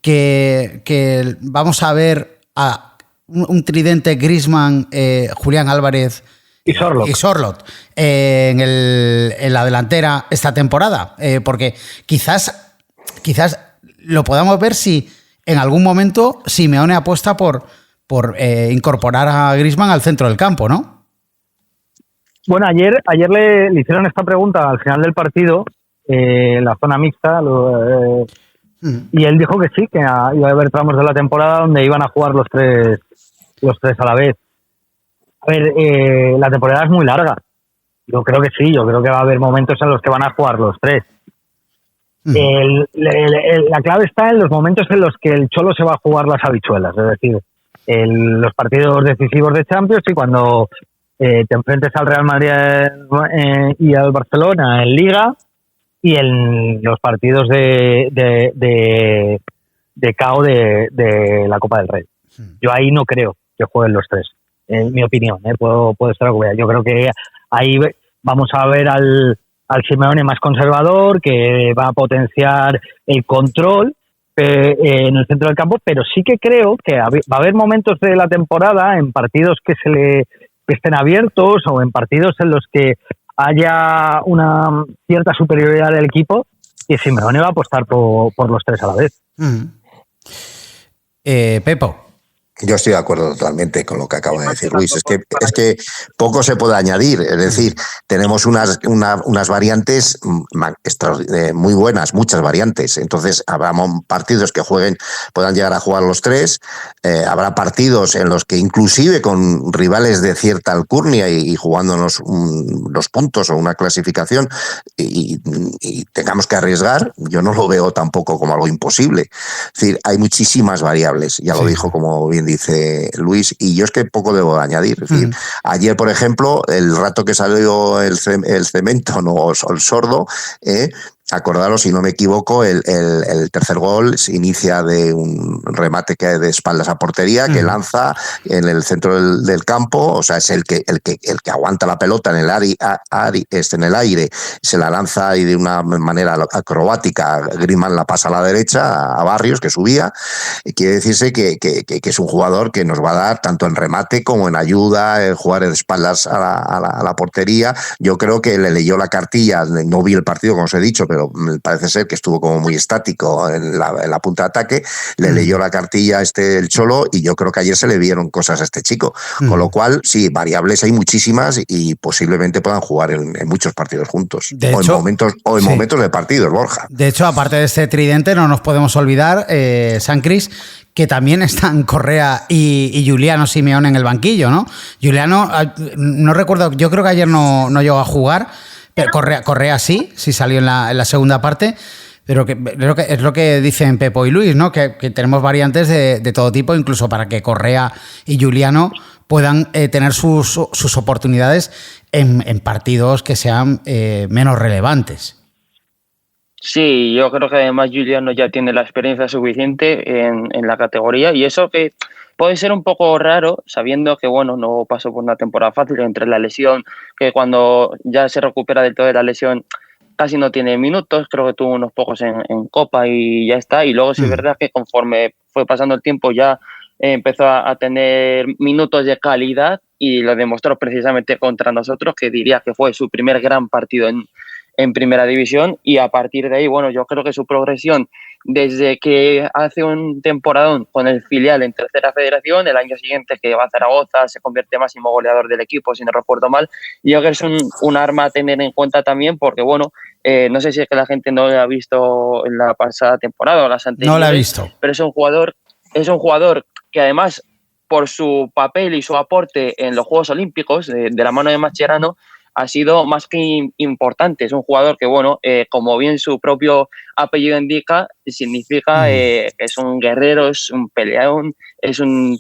que vamos a ver a un tridente Griezmann, Julián Álvarez y Sorloth en la delantera esta temporada, porque quizás lo podamos ver si en algún momento Simeone apuesta por incorporar a Griezmann al centro del campo, ¿no? Bueno, ayer le hicieron esta pregunta al final del partido, en la zona mixta, y él dijo que sí, que iba a haber tramos de la temporada donde iban a jugar los tres a la vez. A ver, la temporada es muy larga. Yo creo que sí, yo creo que va a haber momentos en los que van a jugar los tres. La clave está en los momentos en los que el Cholo se va a jugar las habichuelas, es decir, los partidos decisivos de Champions, y cuando te enfrentes al Real Madrid y al Barcelona en Liga, y en los partidos de KO de la Copa del Rey. Yo ahí no creo que jueguen los tres, en mi opinión, puedo estar orgulloso. Yo creo que ahí vamos a ver al Simeone más conservador, que va a potenciar el control en el centro del campo, pero sí que creo que va a haber momentos de la temporada, en partidos que estén abiertos, o en partidos en los que haya una cierta superioridad del equipo, y Simeone va a apostar por los tres a la vez. Pepo. Yo estoy de acuerdo totalmente con lo que acaba de decir Luis. Es que poco se puede añadir. Es decir, tenemos unas variantes muy buenas, muchas variantes. Entonces, habrá partidos que puedan llegar a jugar los tres. Habrá partidos en los que, inclusive con rivales de cierta alcurnia y jugándonos los puntos o una clasificación, y tengamos que arriesgar, yo no lo veo tampoco como algo imposible. Es decir, hay muchísimas variables. Ya lo dijo, como bien dice Luis, y yo es que poco debo añadir. Es decir, ayer, por ejemplo, el rato que salió el cemento, no, o el sordo, Acordaros, si no me equivoco, el tercer gol se inicia de un remate que de espaldas a portería, que lanza en el centro del campo, o sea, es el que aguanta la pelota en el aire, se la lanza y de una manera acrobática Griezmann la pasa a la derecha a Barrios, que subía. Quiere decirse que es un jugador que nos va a dar tanto en remate como en ayuda, jugar de espaldas a la portería. Yo creo que le leyó la cartilla, no vi el partido, como os he dicho, pero me parece ser que estuvo como muy estático en la punta de ataque, le leyó la cartilla el Cholo, y yo creo que ayer se le vieron cosas a este chico, con lo cual sí, variables hay muchísimas y posiblemente puedan jugar en muchos partidos juntos, de hecho, en momentos de partidos, Borja. De hecho, aparte de este tridente, no nos podemos olvidar, San Cris, que también están Correa y Giuliano Simeone en el banquillo, ¿no? Giuliano, no recuerdo, yo creo que ayer no llegó a jugar, pero Correa sí salió en la segunda parte, pero es lo que dicen Pepo y Luis, ¿no? Que tenemos variantes de todo tipo, incluso para que Correa y Giuliano puedan tener sus oportunidades en partidos que sean menos relevantes. Sí, yo creo que además Giuliano ya tiene la experiencia suficiente en la categoría, y eso que puede ser un poco raro, sabiendo que bueno, no pasó por una temporada fácil entre la lesión, que cuando ya se recupera del todo de la lesión casi no tiene minutos, creo que tuvo unos pocos en Copa y ya está, y luego sí es verdad que conforme fue pasando el tiempo ya empezó a tener minutos de calidad, y lo demostró precisamente contra nosotros, que diría que fue su primer gran partido en primera división, y a partir de ahí, bueno, yo creo que su progresión desde que hace un temporadón con el filial en tercera federación, el año siguiente que va a Zaragoza, se convierte máximo goleador del equipo, si no recuerdo mal, y yo creo que es un arma a tener en cuenta también, porque bueno, no sé si es que la gente no lo ha visto en la pasada temporada o las anteriores. No la ha visto. Pero es un jugador que además, por su papel y su aporte en los Juegos Olímpicos, de la mano de Mascherano, ha sido más que importante. Es un jugador que, bueno, como bien su propio apellido indica, significa que es un guerrero, es un peleón, es un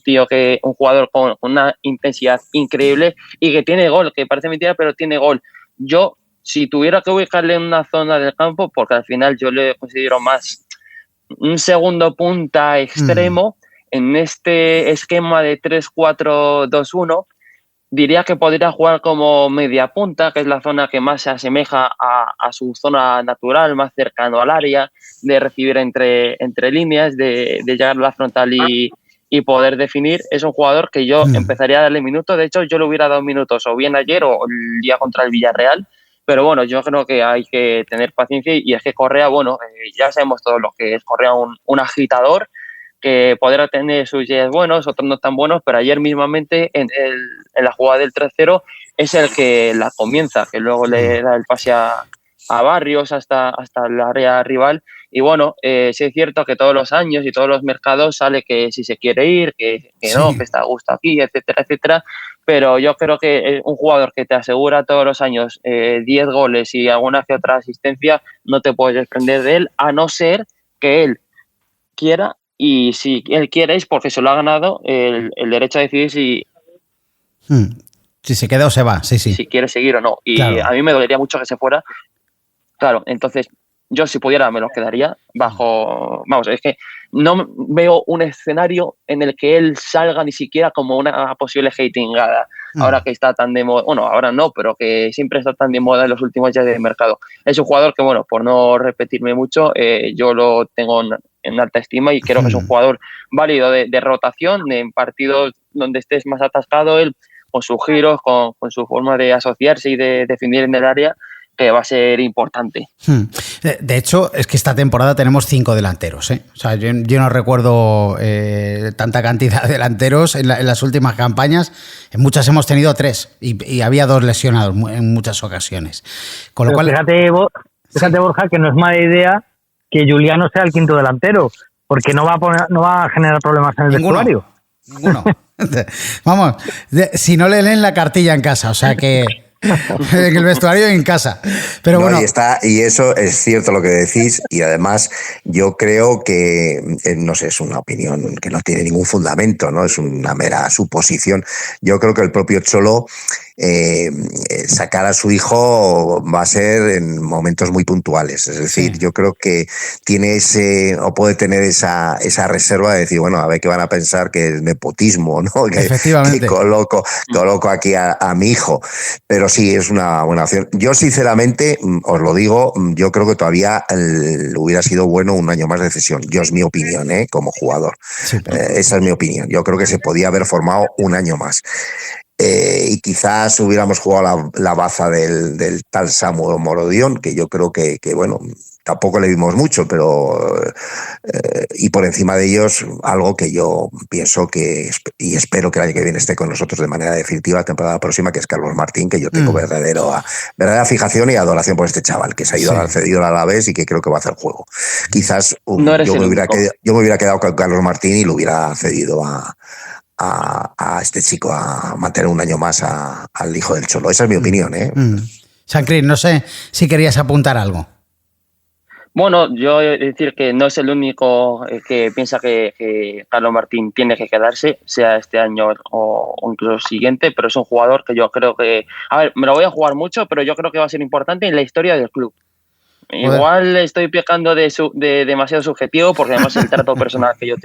jugador con una intensidad increíble y que tiene gol, que parece mentira, pero tiene gol. Yo, si tuviera que ubicarle en una zona del campo, porque al final yo le considero más un segundo punta extremo, en este esquema de 3-4-2-1, diría que podría jugar como media punta, que es la zona que más se asemeja a su zona natural, más cercano al área, de recibir entre líneas, de llegar a la frontal y poder definir. Es un jugador que yo empezaría a darle minutos. De hecho, yo le hubiera dado minutos o bien ayer o el día contra el Villarreal. Pero bueno, yo creo que hay que tener paciencia, y es que Correa, bueno, ya sabemos todos lo que es Correa, un agitador, que podrá tener sus días buenos, otros no tan buenos, pero ayer mismamente en la jugada del 3-0 es el que la comienza, que luego le da el pase a Barrios hasta el área rival. Y bueno, sí es cierto que todos los años y todos los mercados sale que si se quiere ir, que no, que está a gusto aquí, etcétera, etcétera. Pero yo creo que un jugador que te asegura todos los años 10 goles y alguna que otra asistencia, no te puedes desprender de él, a no ser que él quiera. Y si él quiere es porque se lo ha ganado el derecho a decidir si se queda o se va, si quiere seguir o no. Y claro, a mí me dolería mucho que se fuera. Claro, entonces yo si pudiera me lo quedaría bajo... Vamos, es que no veo un escenario en el que él salga ni siquiera como una posible hatingada. Ahora que está tan de moda, bueno, ahora no, pero que siempre está tan de moda en los últimos días de mercado. Es un jugador que, bueno, por no repetirme mucho, yo lo tengo en alta estima, y creo que es un jugador válido de rotación en partidos donde estés más atascado, él con sus giros, con su forma de asociarse y de definir en el área, que va a ser importante. De hecho, es que esta temporada tenemos 5 delanteros, ¿eh? O sea, yo no recuerdo tanta cantidad de delanteros en las últimas campañas. En muchas hemos tenido 3 y había 2 lesionados en muchas ocasiones. Con lo cual, fíjate, Borja, que no es mala idea que Giuliano sea el quinto delantero, porque no va a generar problemas en el vestuario. Ninguno. Vamos, si no le leen la cartilla en casa, o sea que En el vestuario y en casa. Pero no, bueno. Y eso es cierto lo que decís, y además yo creo que, no sé, es una opinión que no tiene ningún fundamento, ¿no? Es una mera suposición. Yo creo que el propio Cholo sacar a su hijo va a ser en momentos muy puntuales. Es decir, yo creo que tiene o puede tener esa reserva de decir, bueno, a ver qué van a pensar que es nepotismo, ¿no? Que coloco aquí a mi hijo. Pero sí, es una buena opción. Yo, sinceramente, os lo digo, yo creo que todavía hubiera sido bueno un año más de cesión. Yo es mi opinión, como jugador. Sí. Esa es mi opinión. Yo creo que se podía haber formado un año más. Y quizás hubiéramos jugado la baza del tal Samu Morodion, que yo creo que bueno, tampoco le vimos mucho, pero y por encima de ellos, algo que yo pienso que, y espero que el año que viene esté con nosotros de manera definitiva la temporada próxima, que es Carlos Martín, que yo tengo verdadera fijación y adoración por este chaval, que se ha ido cedido al Alavés y que creo que va a hacer juego. Quizás yo me hubiera quedado con Carlos Martín y lo hubiera cedido a este chico a mantener un año más al hijo del Cholo. Esa es mi opinión, ¿eh? Sancris, no sé si querías apuntar algo. Bueno, yo he de decir que no es el único que piensa que Carlos Martín tiene que quedarse, sea este año o incluso el siguiente, pero es un jugador que yo creo que... A ver, me lo voy a jugar mucho, pero yo creo que va a ser importante en la historia del club. Igual estoy pecando de demasiado subjetivo, porque además el trato personal que yo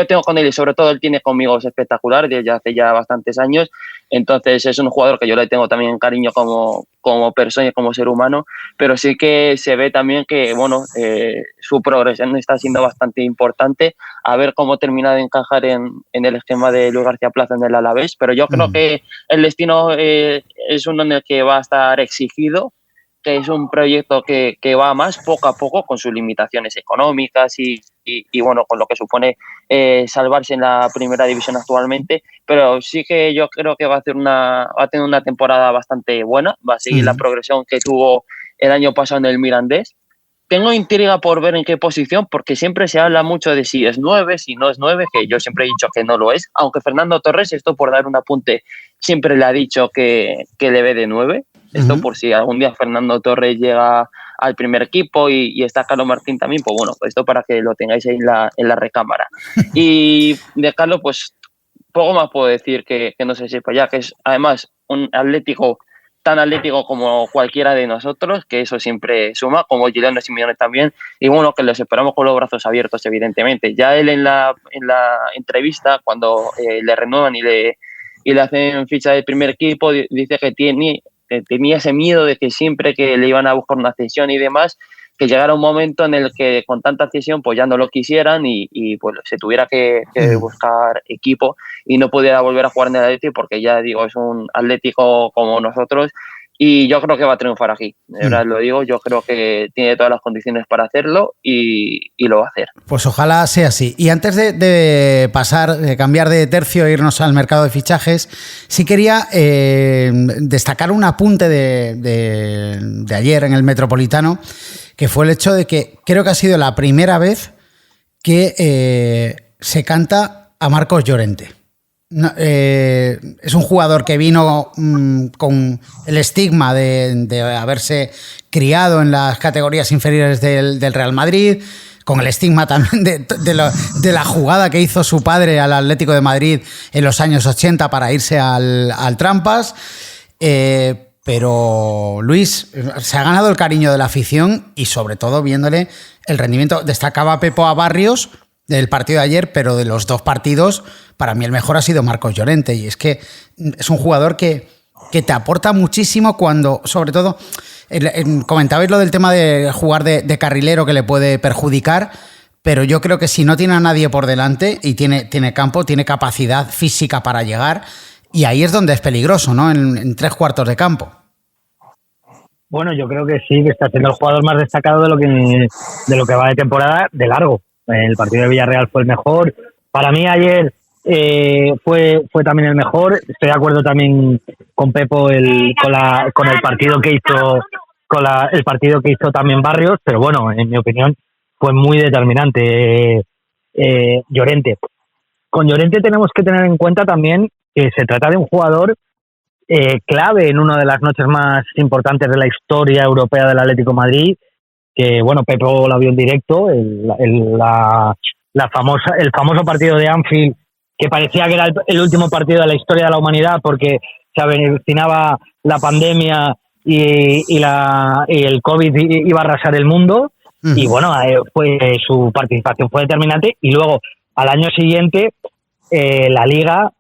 tengo con él, y sobre todo él tiene conmigo, es espectacular desde hace ya bastantes años. Entonces es un jugador que yo le tengo también cariño como persona y como ser humano, pero sí que se ve también que bueno, su progresión está siendo bastante importante, a ver cómo termina de encajar en el esquema de Luis García Plaza en el Alavés, pero yo creo que el destino es uno en el que va a estar exigido, que es un proyecto que va más poco a poco con sus limitaciones económicas y bueno, con lo que supone salvarse en la primera división actualmente, pero sí que yo creo que va a tener una temporada bastante buena, va a seguir la progresión que tuvo el año pasado en el Mirandés. Tengo intriga por ver en qué posición, porque siempre se habla mucho de si es 9, si no es 9, que yo siempre he dicho que no lo es, aunque Fernando Torres, esto por dar un apunte, siempre le ha dicho que le ve de 9. Esto por si algún día Fernando Torres llega al primer equipo y está Carlos Martín también, pues bueno, esto para que lo tengáis ahí en la recámara. Y de Carlos, pues poco más puedo decir que no se sepa ya, que es además un atlético tan atlético como cualquiera de nosotros, que eso siempre suma, como Giuliano Simeone también, y bueno, que los esperamos con los brazos abiertos, evidentemente. Ya él en la entrevista, cuando le renuevan y le hacen ficha del primer equipo, dice que tenía ese miedo de que siempre que le iban a buscar una cesión y demás, que llegara un momento en el que con tanta cesión pues ya no lo quisieran y pues se tuviera que buscar equipo y no pudiera volver a jugar en el Atlético, porque ya digo, es un Atlético como nosotros y yo creo que va a triunfar aquí. De verdad lo digo, yo creo que tiene todas las condiciones para hacerlo y lo va a hacer. Pues ojalá sea así. Y antes de pasar, de cambiar de tercio e irnos al mercado de fichajes, sí quería destacar un apunte de ayer en el Metropolitano, que fue el hecho de que creo que ha sido la primera vez que se canta a Marcos Llorente. No, es un jugador que vino con el estigma de haberse criado en las categorías inferiores del Real Madrid, con el estigma también de la jugada que hizo su padre al Atlético de Madrid en los años 80 para irse al Trampas. Pero Luis se ha ganado el cariño de la afición y sobre todo viéndole el rendimiento. Destacaba Pepo a Barrios del partido de ayer, pero de los dos partidos para mí el mejor ha sido Marcos Llorente, y es que es un jugador que te aporta muchísimo cuando, sobre todo, comentabais lo del tema de jugar de carrilero que le puede perjudicar, pero yo creo que si no tiene a nadie por delante y tiene campo, tiene capacidad física para llegar, y ahí es donde es peligroso, ¿no? En tres cuartos de campo. Bueno, yo creo que sí, que está siendo el jugador más destacado de lo que va de temporada de largo. El partido de Villarreal fue el mejor. Para mí ayer fue también el mejor. Estoy de acuerdo también con Pepo con el partido que hizo el partido que hizo también Barrios, pero bueno, en mi opinión fue muy determinante Llorente. Con Llorente tenemos que tener en cuenta también que se trata de un jugador clave en una de las noches más importantes de la historia europea del Atlético de Madrid, que bueno, Pepo la vio en directo, el famoso partido de Anfield, que parecía que era el último partido de la historia de la humanidad porque se avecinaba la pandemia y el COVID iba a arrasar el mundo. Y bueno, su participación fue determinante, y luego al año siguiente la Liga,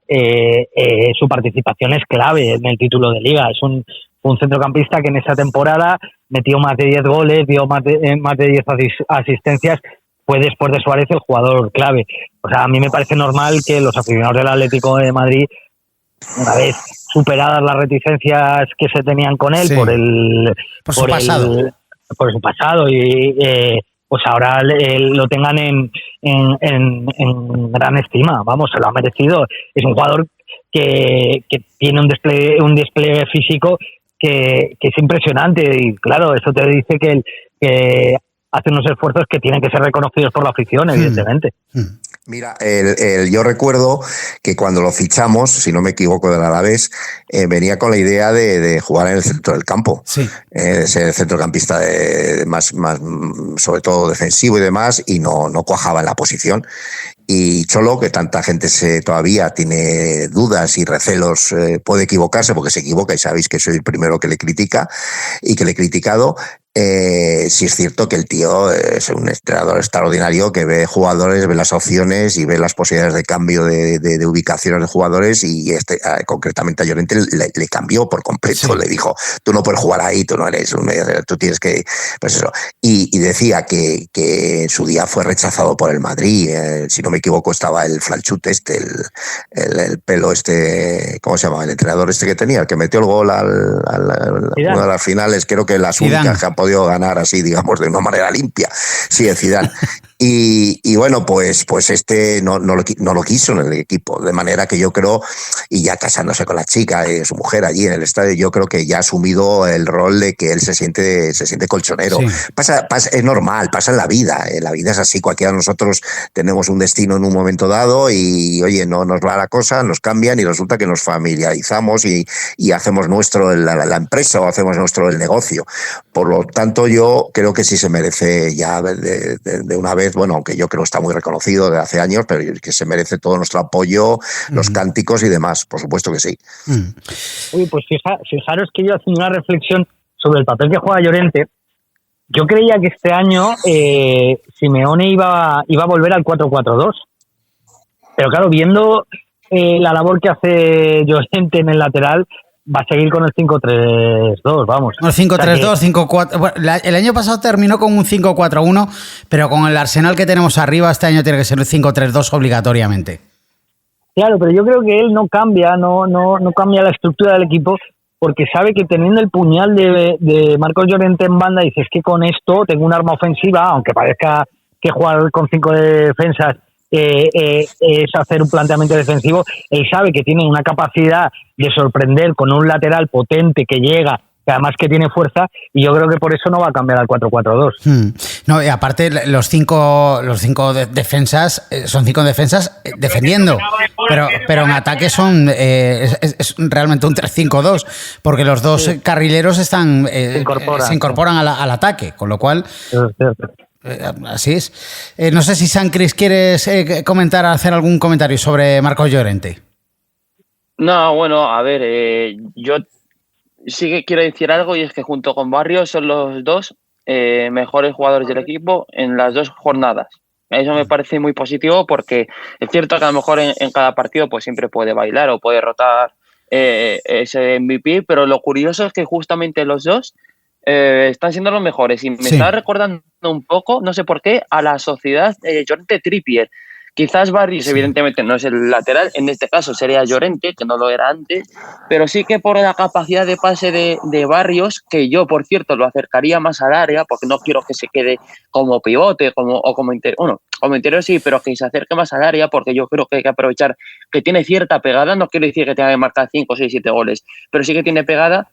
su participación es clave en el título de Liga. Es un centrocampista que en esa temporada metió más de 10 goles, dio más de 10 asistencias, fue después de Suárez el jugador clave. O sea, a mí me parece normal que los aficionados del Atlético de Madrid, una vez superadas las reticencias que se tenían con él, sí, por su pasado, y pues ahora lo tengan en gran estima. Vamos, se lo ha merecido. Es un jugador que tiene un despliegue físico que es impresionante, y claro, eso te dice que hace unos esfuerzos que tienen que ser reconocidos por la afición, evidentemente. Mira, yo recuerdo que cuando lo fichamos, si no me equivoco, del Alavés, venía con la idea de jugar en el centro del campo, sí, ser centrocampista más sobre todo defensivo y demás, y no cuajaba en la posición. Y Cholo, que tanta gente todavía tiene dudas y recelos, puede equivocarse porque se equivoca, y sabéis que soy el primero que le critica y que le he criticado. Sí es cierto que el tío es un entrenador extraordinario que ve jugadores, ve las opciones y ve las posibilidades de cambio de ubicaciones de jugadores, y concretamente a Llorente le cambió por completo. Sí. Le dijo, tú no puedes jugar ahí, tú no eres un medio, tú tienes que... Pues eso. Y decía que en su día fue rechazado por el Madrid. Si no me equivoco, estaba el Franchute el pelo ¿cómo se llama? El entrenador que tenía, el que metió el gol una de las finales, creo que las únicas que han podido ganar así, digamos, de una manera limpia. Sí, el Zidane. Y bueno, pues no lo quiso en el equipo, de manera que yo creo, y ya casándose con la chica, su mujer allí en el estadio, yo creo que ya ha asumido el rol de que él se siente colchonero. Sí. Pasa, es normal, pasa en la vida. La vida es así, cualquiera de nosotros tenemos un destino en un momento dado y, oye, no nos va la cosa, nos cambian y resulta que nos familiarizamos y hacemos nuestro la empresa, o hacemos nuestro el negocio. Por lo tanto, yo creo que sí se merece ya de una vez, bueno, aunque yo creo que está muy reconocido desde hace años, pero que se merece todo nuestro apoyo, los cánticos y demás, por supuesto que sí. Uy, pues fijaros que yo haciendo una reflexión sobre el papel que juega Llorente, yo creía que este año Simeone iba a volver al 4-4-2, pero claro, viendo la labor que hace Llorente en el lateral, va a seguir con el 5-3-2, vamos. El 5-3-2, 5-4... Bueno, el año pasado terminó con un 5-4-1, pero con el arsenal que tenemos arriba, este año tiene que ser el 5-3-2 obligatoriamente. Claro, pero yo creo que él no cambia la estructura del equipo, porque sabe que teniendo el puñal de Marcos Llorente en banda, dices que con esto tengo un arma ofensiva, aunque parezca que jugar con 5 defensas es hacer un planteamiento defensivo. Él sabe que tiene una capacidad de sorprender con un lateral potente que llega, que además que tiene fuerza, y yo creo que por eso no va a cambiar al 4-4-2. No, y aparte los cinco defensas son 5 defensas defendiendo, pero en ataque es realmente un 3-5-2, porque los dos carrileros se incorporan al ataque, con lo cual... Así es. No sé si San Cris quieres hacer algún comentario sobre Marcos Llorente. No, bueno, a ver, yo sí que quiero decir algo, y es que junto con Barrios son los dos mejores jugadores del equipo en las 2 jornadas. Eso me parece muy positivo, porque es cierto que a lo mejor en cada partido pues siempre puede bailar o puede rotar ese MVP, pero lo curioso es que justamente los dos están siendo los mejores, y me está recordando un poco, no sé por qué, a la sociedad Llorente Trippier. Quizás Barrios, evidentemente, no es el lateral, en este caso sería Llorente, que no lo era antes, pero sí que por la capacidad de pase de Barrios, que yo, por cierto, lo acercaría más al área, porque no quiero que se quede como pivote como interior. Bueno, como interior sí, pero que se acerque más al área, porque yo creo que hay que aprovechar que tiene cierta pegada. No quiero decir que tenga que marcar 5, 6, 7 goles, pero sí que tiene pegada.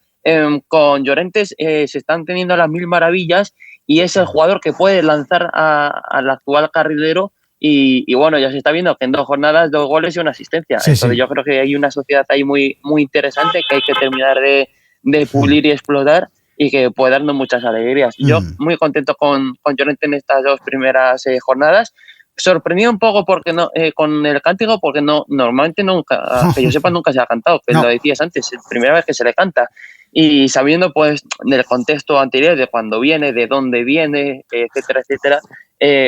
Con Llorente se están teniendo las mil maravillas, y es el jugador que puede lanzar al actual carrilero y bueno, ya se está viendo que en 2 jornadas 2 goles y 1 asistencia. Sí, entonces sí. yo creo que hay una sociedad ahí muy, muy interesante que hay que terminar de pulir y explotar y que puede darnos muchas alegrías. Yo muy contento con Llorente en estas 2 primeras jornadas. Sorprendido un poco porque no con el cántico, porque normalmente nunca, que yo sepa, nunca se ha cantado, que lo decías antes, es la primera vez que se le canta. Y sabiendo pues del contexto anterior, de cuándo viene, de dónde viene, etcétera, etcétera,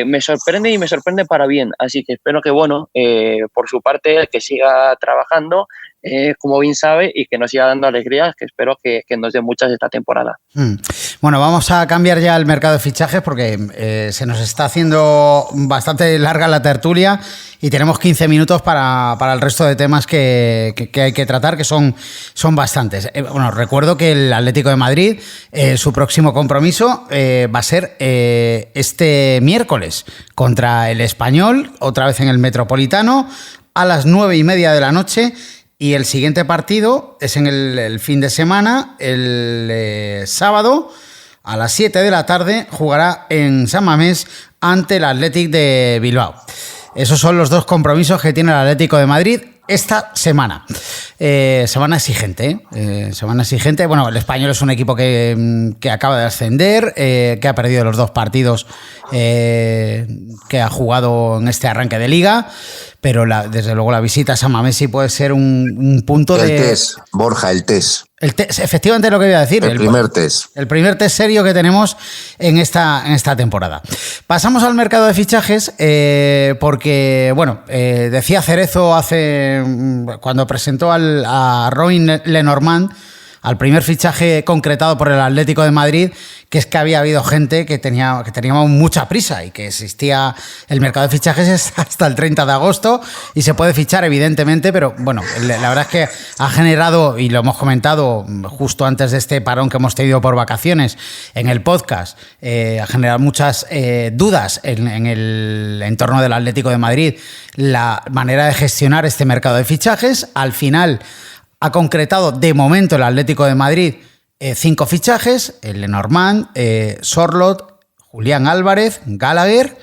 me sorprende y me sorprende para bien. Así que espero que, bueno, por su parte, que siga trabajando, como bien sabe, y que nos siga dando alegrías, que espero que nos dé muchas esta temporada. Bueno, vamos a cambiar ya el mercado de fichajes porque se nos está haciendo bastante larga la tertulia y tenemos 15 minutos para el resto de temas que hay que tratar, que son bastantes. Bueno, recuerdo que el Atlético de Madrid, su próximo compromiso va a ser este miércoles contra el Español, otra vez en el Metropolitano, a las 9:30 de la noche. Y el siguiente partido es en el fin de semana, el sábado, a las 7 de la tarde, jugará en San Mamés ante el Athletic de Bilbao. Esos son los 2 compromisos que tiene el Atlético de Madrid esta semana. Semana exigente, semana exigente. Bueno, el Español es un equipo que acaba de ascender, que ha perdido los 2 partidos que ha jugado en este arranque de liga, pero desde luego la visita a San Mamés sí puede ser un punto el test, Borja, el test. Efectivamente lo que voy a decir. El primer test. El primer test serio que tenemos en esta temporada. Pasamos al mercado de fichajes porque, bueno, decía Cerezo cuando presentó a Robin Lenormand, al primer fichaje concretado por el Atlético de Madrid, que es que había habido gente que teníamos mucha prisa y que existía el mercado de fichajes hasta el 30 de agosto y se puede fichar evidentemente, pero bueno, la verdad es que ha generado, y lo hemos comentado justo antes de este parón que hemos tenido por vacaciones en el podcast, ha generado muchas dudas en el entorno del Atlético de Madrid, la manera de gestionar este mercado de fichajes. Al final ha concretado de momento el Atlético de Madrid 5 fichajes: el Lenormand, Sorloth, Julián Álvarez, Gallagher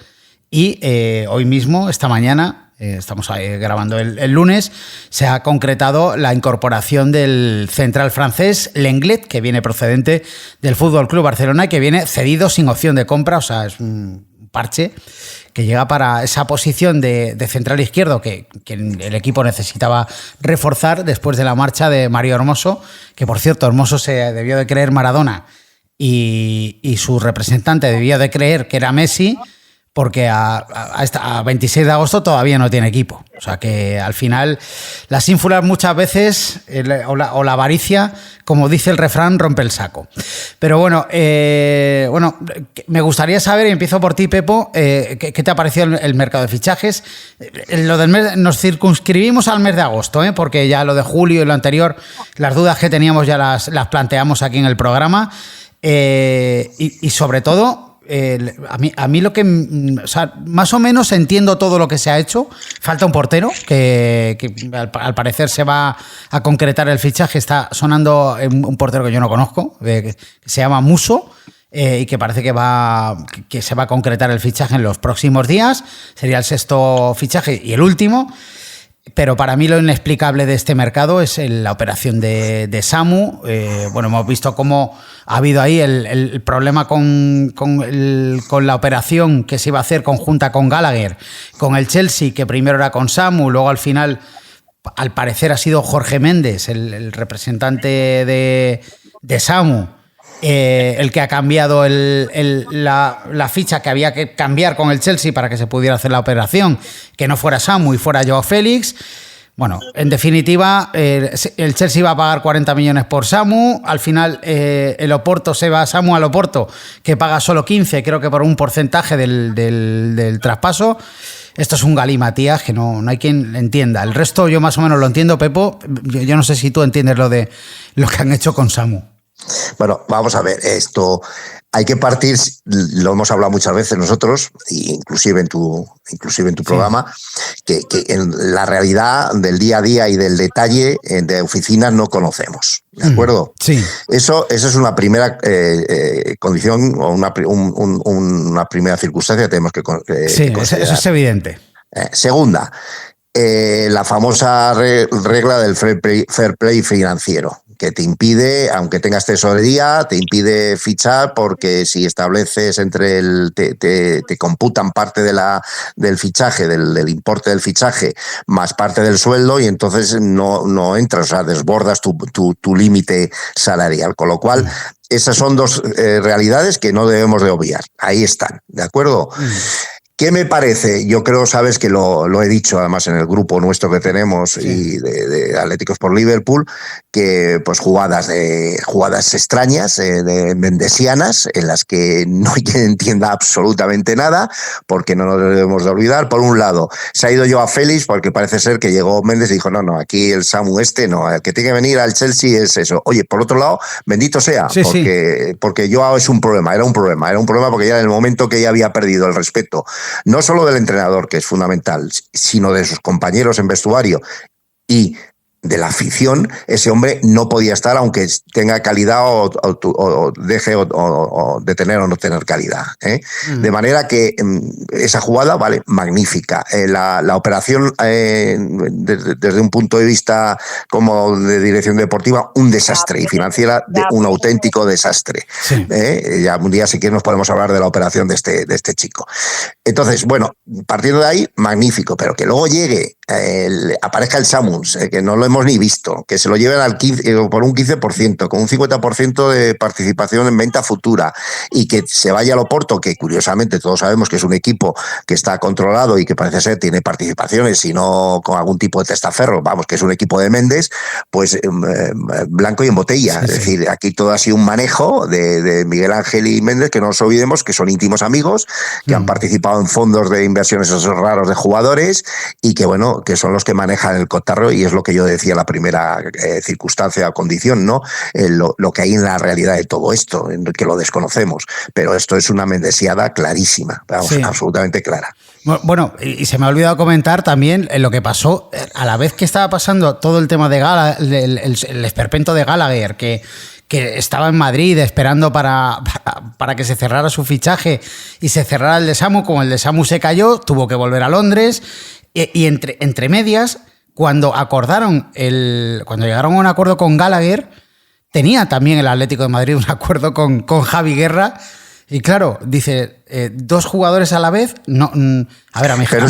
y hoy mismo, esta mañana, estamos grabando el lunes, se ha concretado la incorporación del central francés Lenglet, que viene procedente del Fútbol Club Barcelona y que viene cedido sin opción de compra, o sea, es un parche que llega para esa posición de central izquierdo que el equipo necesitaba reforzar después de la marcha de Mario Hermoso, que por cierto Hermoso se debió de creer Maradona y su representante debió de creer que era Messi, porque a 26 de agosto todavía no tiene equipo. O sea que al final las ínfulas muchas veces, o la avaricia, como dice el refrán, rompe el saco. Pero bueno, me gustaría saber, y empiezo por ti, Pepo, ¿qué te ha parecido el mercado de fichajes? Lo del mes, nos circunscribimos al mes de agosto, porque ya lo de julio y lo anterior, las dudas que teníamos ya las planteamos aquí en el programa. Y sobre todo, a mí lo que, o sea, más o menos entiendo todo lo que se ha hecho. Falta un portero que al parecer se va a concretar el fichaje. Está sonando un portero que yo no conozco, que se llama Musso, y que parece que se va a concretar el fichaje en los próximos días. Sería el 6º fichaje y el último. Pero para mí lo inexplicable de este mercado es la operación de Samu. Bueno, hemos visto cómo ha habido ahí el problema con la operación que se iba a hacer conjunta con Gallagher, con el Chelsea, que primero era con Samu, luego al final, al parecer, ha sido Jorge Méndez, el representante de Samu, el que ha cambiado la ficha que había que cambiar con el Chelsea para que se pudiera hacer la operación, que no fuera Samu y fuera Joao Félix. Bueno, en definitiva, el Chelsea va a pagar 40 millones por Samu. Al final, el Oporto se va a Samu al Oporto, que paga solo 15, creo que por un porcentaje del traspaso. Esto es un galimatías que no hay quien entienda. El resto yo más o menos lo entiendo, Pepo. Yo no sé si tú entiendes lo que han hecho con Samu. Bueno, vamos a ver, esto hay que partir, lo hemos hablado muchas veces nosotros, inclusive en tu programa, que en la realidad del día a día y del detalle de oficinas no conocemos, ¿de acuerdo? Sí. Eso es una primera condición o una primera circunstancia que tenemos que sí, considerar. Eso es evidente. Segunda, la famosa regla del fair play financiero, que te impide, aunque tengas tesorería, te impide fichar, porque si estableces te computan parte del fichaje, del importe del fichaje, más parte del sueldo, y entonces no entras, o sea, desbordas tu límite salarial. Con lo cual, esas son dos realidades que no debemos de obviar. Ahí están, ¿de acuerdo? ¿Qué me parece? Yo creo, sabes que lo he dicho además en el grupo nuestro que tenemos y de Atléticos por Liverpool, que pues jugadas extrañas, de mendesianas, en las que no hay quien entienda absolutamente nada, porque no nos debemos de olvidar. Por un lado, se ha ido Joao Félix porque parece ser que llegó Méndez y dijo, no, aquí el Samu no, el que tiene que venir al Chelsea es eso. Oye, por otro lado, bendito sea, porque Joao es un problema, era un problema porque ya en el momento que ya había perdido el respeto, no solo del entrenador, que es fundamental, sino de sus compañeros en vestuario y de la afición, ese hombre no podía estar, aunque tenga calidad o deje de tener o no tener calidad, ¿eh? De manera que esa jugada, vale, magnífica. La operación, desde un punto de vista como de dirección deportiva, un desastre, y financiera, un auténtico desastre. Sí. Ya un día, si quieres, nos podemos hablar de la operación de este chico. Entonces, bueno, partiendo de ahí, magnífico, pero que luego llegue, aparezca el Samuns, que no lo hemos ni visto, que se lo lleven por un 15%, con un 50% de participación en venta futura, y que se vaya al Oporto, que curiosamente todos sabemos que es un equipo que está controlado y que parece ser tiene participaciones, y no con algún tipo de testaferro, vamos, que es un equipo de Méndez, pues blanco y en botella. Sí, es decir, aquí todo ha sido un manejo de Miguel Ángel y Méndez, que no nos olvidemos que son íntimos amigos, que han participado en fondos de inversiones esos raros de jugadores, y que bueno, que son los que manejan el cotarro, y es lo que yo decía, la primera circunstancia o condición, ¿no? Lo que hay en la realidad de todo esto, que lo desconocemos, pero esto es una mendesiada clarísima, vamos, absolutamente clara. Bueno, y se me ha olvidado comentar también lo que pasó a la vez que estaba pasando todo el tema de el esperpento de Gallagher, que estaba en Madrid esperando para que se cerrara su fichaje y se cerrara el de Samu. Como el de Samu se cayó, tuvo que volver a Londres, y entre medias, cuando llegaron a un acuerdo con Gallagher, tenía también el Atlético de Madrid un acuerdo con Javi Guerra. Y claro, dice, dos jugadores a la vez, no. A ver, a mí. Pero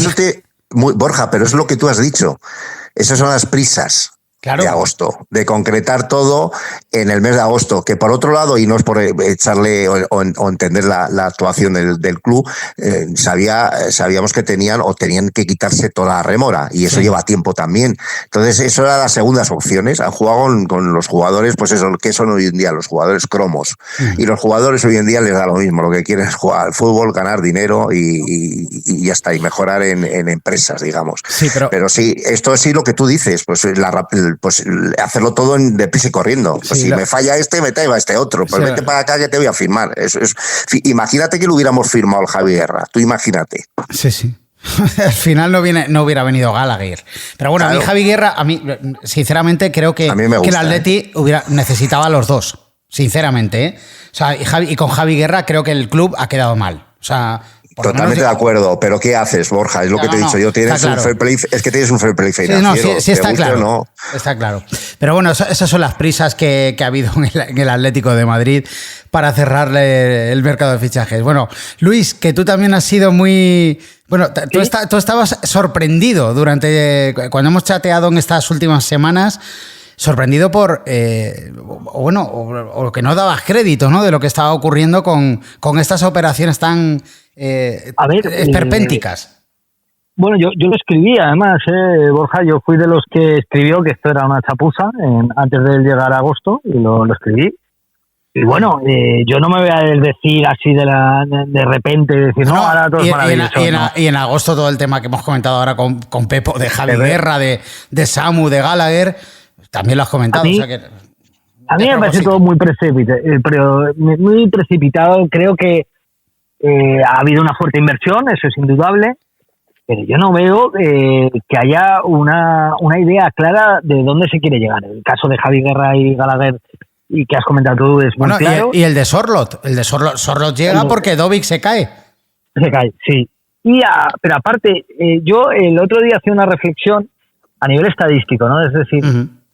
Borja, pero es lo que tú has dicho. Esas son las prisas. Claro. De agosto, de concretar todo en el mes de agosto, que por otro lado, y no es por echarle o entender la actuación del club, sabíamos que tenían que quitarse toda la remora, y eso lleva tiempo también. Entonces, eso eran las segundas opciones. Han jugado con los jugadores, pues eso, que son hoy en día los jugadores cromos. Y los jugadores hoy en día les da lo mismo, lo que quieren es jugar al fútbol, ganar dinero y ya está, y mejorar en empresas, digamos. Sí, pero sí, esto sí lo que tú dices, pues hacerlo todo deprisa y corriendo. Pues si me falla me traigo a este otro. Pues vete para acá que te voy a firmar. Imagínate que lo hubiéramos firmado el Javi Guerra. Tú imagínate. Sí. Al final no hubiera venido Gallagher. Pero bueno, claro. A mí Javi Guerra, sinceramente creo que el Atleti necesitaba a los dos. Sinceramente, ¿eh? O sea, y con Javi Guerra creo que el club ha quedado mal. O sea, totalmente de acuerdo, pero ¿qué haces, Borja? Es lo que te he dicho yo. Tienes un fair play, es que tienes un fair play financiero. Sí, está claro. No. Está claro. Pero bueno, esas son las prisas que ha habido en el Atlético de Madrid para cerrarle el mercado de fichajes. Bueno, Luis, que tú también has sido muy... Bueno, tú estabas sorprendido cuando hemos chateado en estas últimas semanas, sorprendido por, o que no dabas crédito, ¿no?, de lo que estaba ocurriendo con estas operaciones tan esperpénticas. Bueno, yo lo escribí, además, Borja, yo fui de los que escribió que esto era una chapuza antes de llegar a agosto, y lo escribí. Y bueno, yo no me voy a decir así de repente, decir, no, ahora todo es maravilloso. Y en agosto todo el tema que hemos comentado ahora con Pepo, de Javi Guerra, de Samu, de Gallagher, también lo has comentado. O sea que A mí me parece todo muy precipitado. Creo que ha habido una fuerte inversión, eso es indudable, pero yo no veo que haya una idea clara de dónde se quiere llegar. El caso de Javi Guerra y Gallagher, y que has comentado tú, es muy claro. Y el de Sorloth. El de Sorloth llega porque Dovic se cae. Se cae, sí. Pero aparte, yo el otro día hacía una reflexión a nivel estadístico, ¿no? Es decir,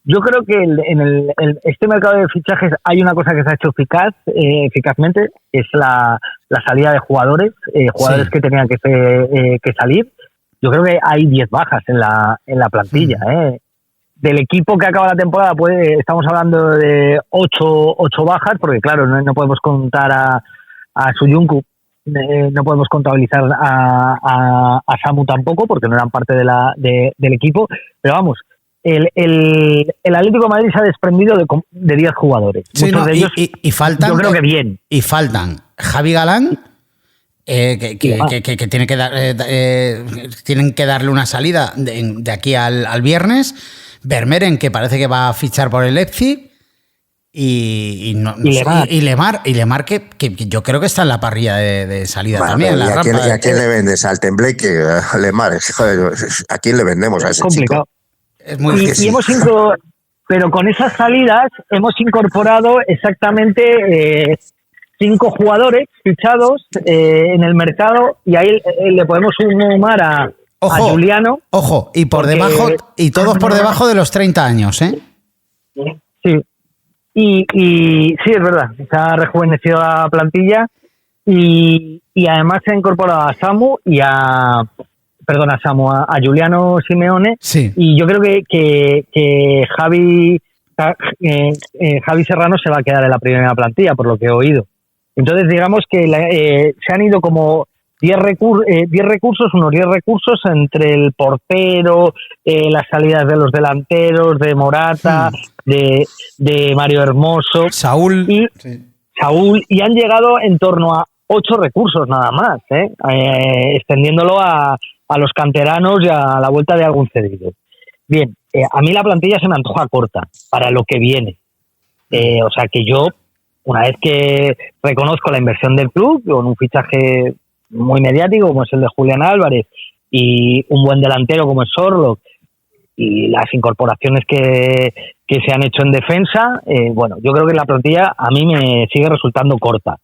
yo creo que en este mercado de fichajes hay una cosa que se ha hecho eficazmente, es la salida de jugadores que tenían que salir. Yo creo que hay 10 bajas en la plantilla. Del equipo que acaba la temporada, estamos hablando de 8 bajas, porque claro, no podemos contar a Suyuncu, no podemos contabilizar a Samu tampoco, porque no eran parte del equipo, pero vamos, el Atlético de Madrid se ha desprendido de 10 jugadores. Sí, muchos de ellos, y faltan, yo creo que bien. Y faltan Javi Galán, que tiene que dar, tienen que darle una salida de aquí al viernes. Vermeeren, que parece que va a fichar por el Leipzig. Y Lemar, que yo creo que está en la parrilla de salida también. ¿Y a quién le vendes? ¿Al Tembleque? A Lemar. Joder, ¿a quién le vendemos a ese complicado. Chico? Es muy difícil. Pero con esas salidas hemos incorporado exactamente 5 jugadores fichados en el mercado, y ahí le podemos sumar a Juliano. Ojo, y por debajo, y todos por debajo de los 30 años, ¿eh? Sí. Y sí, es verdad, se ha rejuvenecido la plantilla y además se ha incorporado a Samu a Juliano Simeone. Sí. Y yo creo que Javi Serrano se va a quedar en la primera plantilla, por lo que he oído. Entonces, digamos que se han ido como 10 recursos entre el portero, las salidas de los delanteros, de Morata, de Mario Hermoso, Saúl, y han llegado en torno a 8 recursos nada más, extendiéndolo a los canteranos y a la vuelta de algún cedido. Bien, a mí la plantilla se me antoja corta para lo que viene. O sea que yo, una vez que reconozco la inversión del club, con un fichaje muy mediático como es el de Julián Álvarez y un buen delantero como es Sorloth, y las incorporaciones que se han hecho en defensa, bueno, yo creo que la plantilla a mí me sigue resultando corta,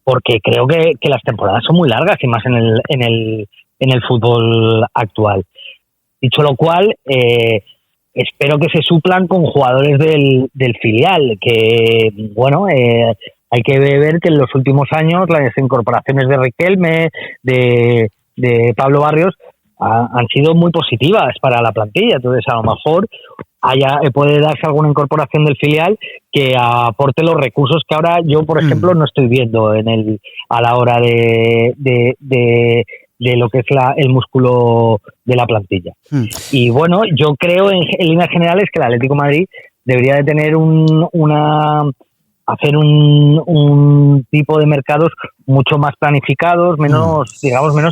porque creo que las temporadas son muy largas, y más en el fútbol actual. Dicho lo cual, espero que se suplan con jugadores del filial, que bueno, hay que ver que en los últimos años las incorporaciones de Riquelme, de Pablo Barrios, han sido muy positivas para la plantilla. Entonces, a lo mejor puede darse alguna incorporación del filial que aporte los recursos que ahora yo, por ejemplo, no estoy viendo a la hora de lo que es el músculo de la plantilla. Y bueno, yo creo en líneas generales que el Atlético de Madrid debería de tener hacer un tipo de mercados mucho más planificados, menos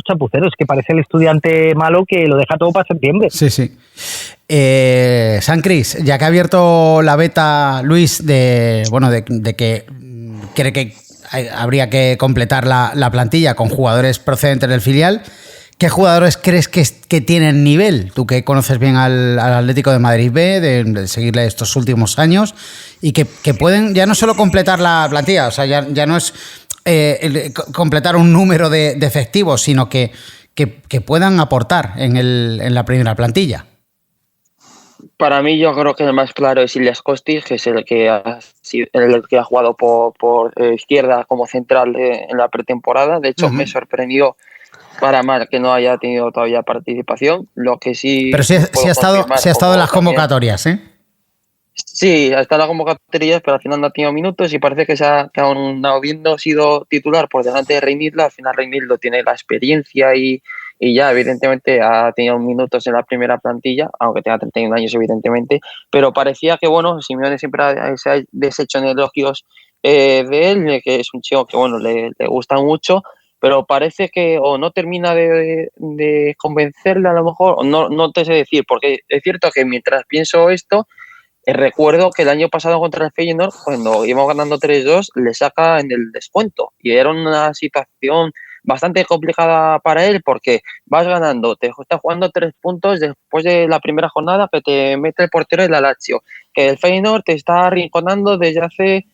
chapuceros, que parece el estudiante malo que lo deja todo para septiembre. Sí. San Cris, ya que ha abierto la beta, Luis, de que cree que habría que completar la plantilla con jugadores procedentes del filial, ¿qué jugadores crees que tienen nivel? Tú que conoces bien al Atlético de Madrid B, de seguirle estos últimos años, y que pueden ya no solo completar la plantilla, o sea, ya no es completar un número de efectivos, sino que puedan aportar en la primera plantilla. Para mí, yo creo que el más claro es Ilias Kostic, que es el que ha jugado por izquierda como central en la pretemporada. De hecho, me sorprendió para mal que no haya tenido todavía participación. Lo que sí. Pero sí ha estado en las convocatorias, ¿eh? Sí, ha estado en las convocatorias, pero al final no ha tenido minutos y parece que aún habiendo sido titular por delante de Reinildo, al final Reinildo tiene la experiencia y ya evidentemente ha tenido minutos en la primera plantilla, aunque tenga 31 años evidentemente, pero parecía que bueno, Simeone siempre se ha deshecho en elogios de él, que es un chico que bueno le gusta mucho, pero parece que o no termina de convencerle a lo mejor, o no te sé decir, porque es cierto que mientras pienso esto, recuerdo que el año pasado contra el Feyenoord, cuando íbamos ganando 3-2, le saca en el descuento. Y era una situación bastante complicada para él porque vas ganando, te estás jugando 3 puntos después de la primera jornada que te mete el portero de la Lazio, que el Feyenoord te está arrinconando desde hace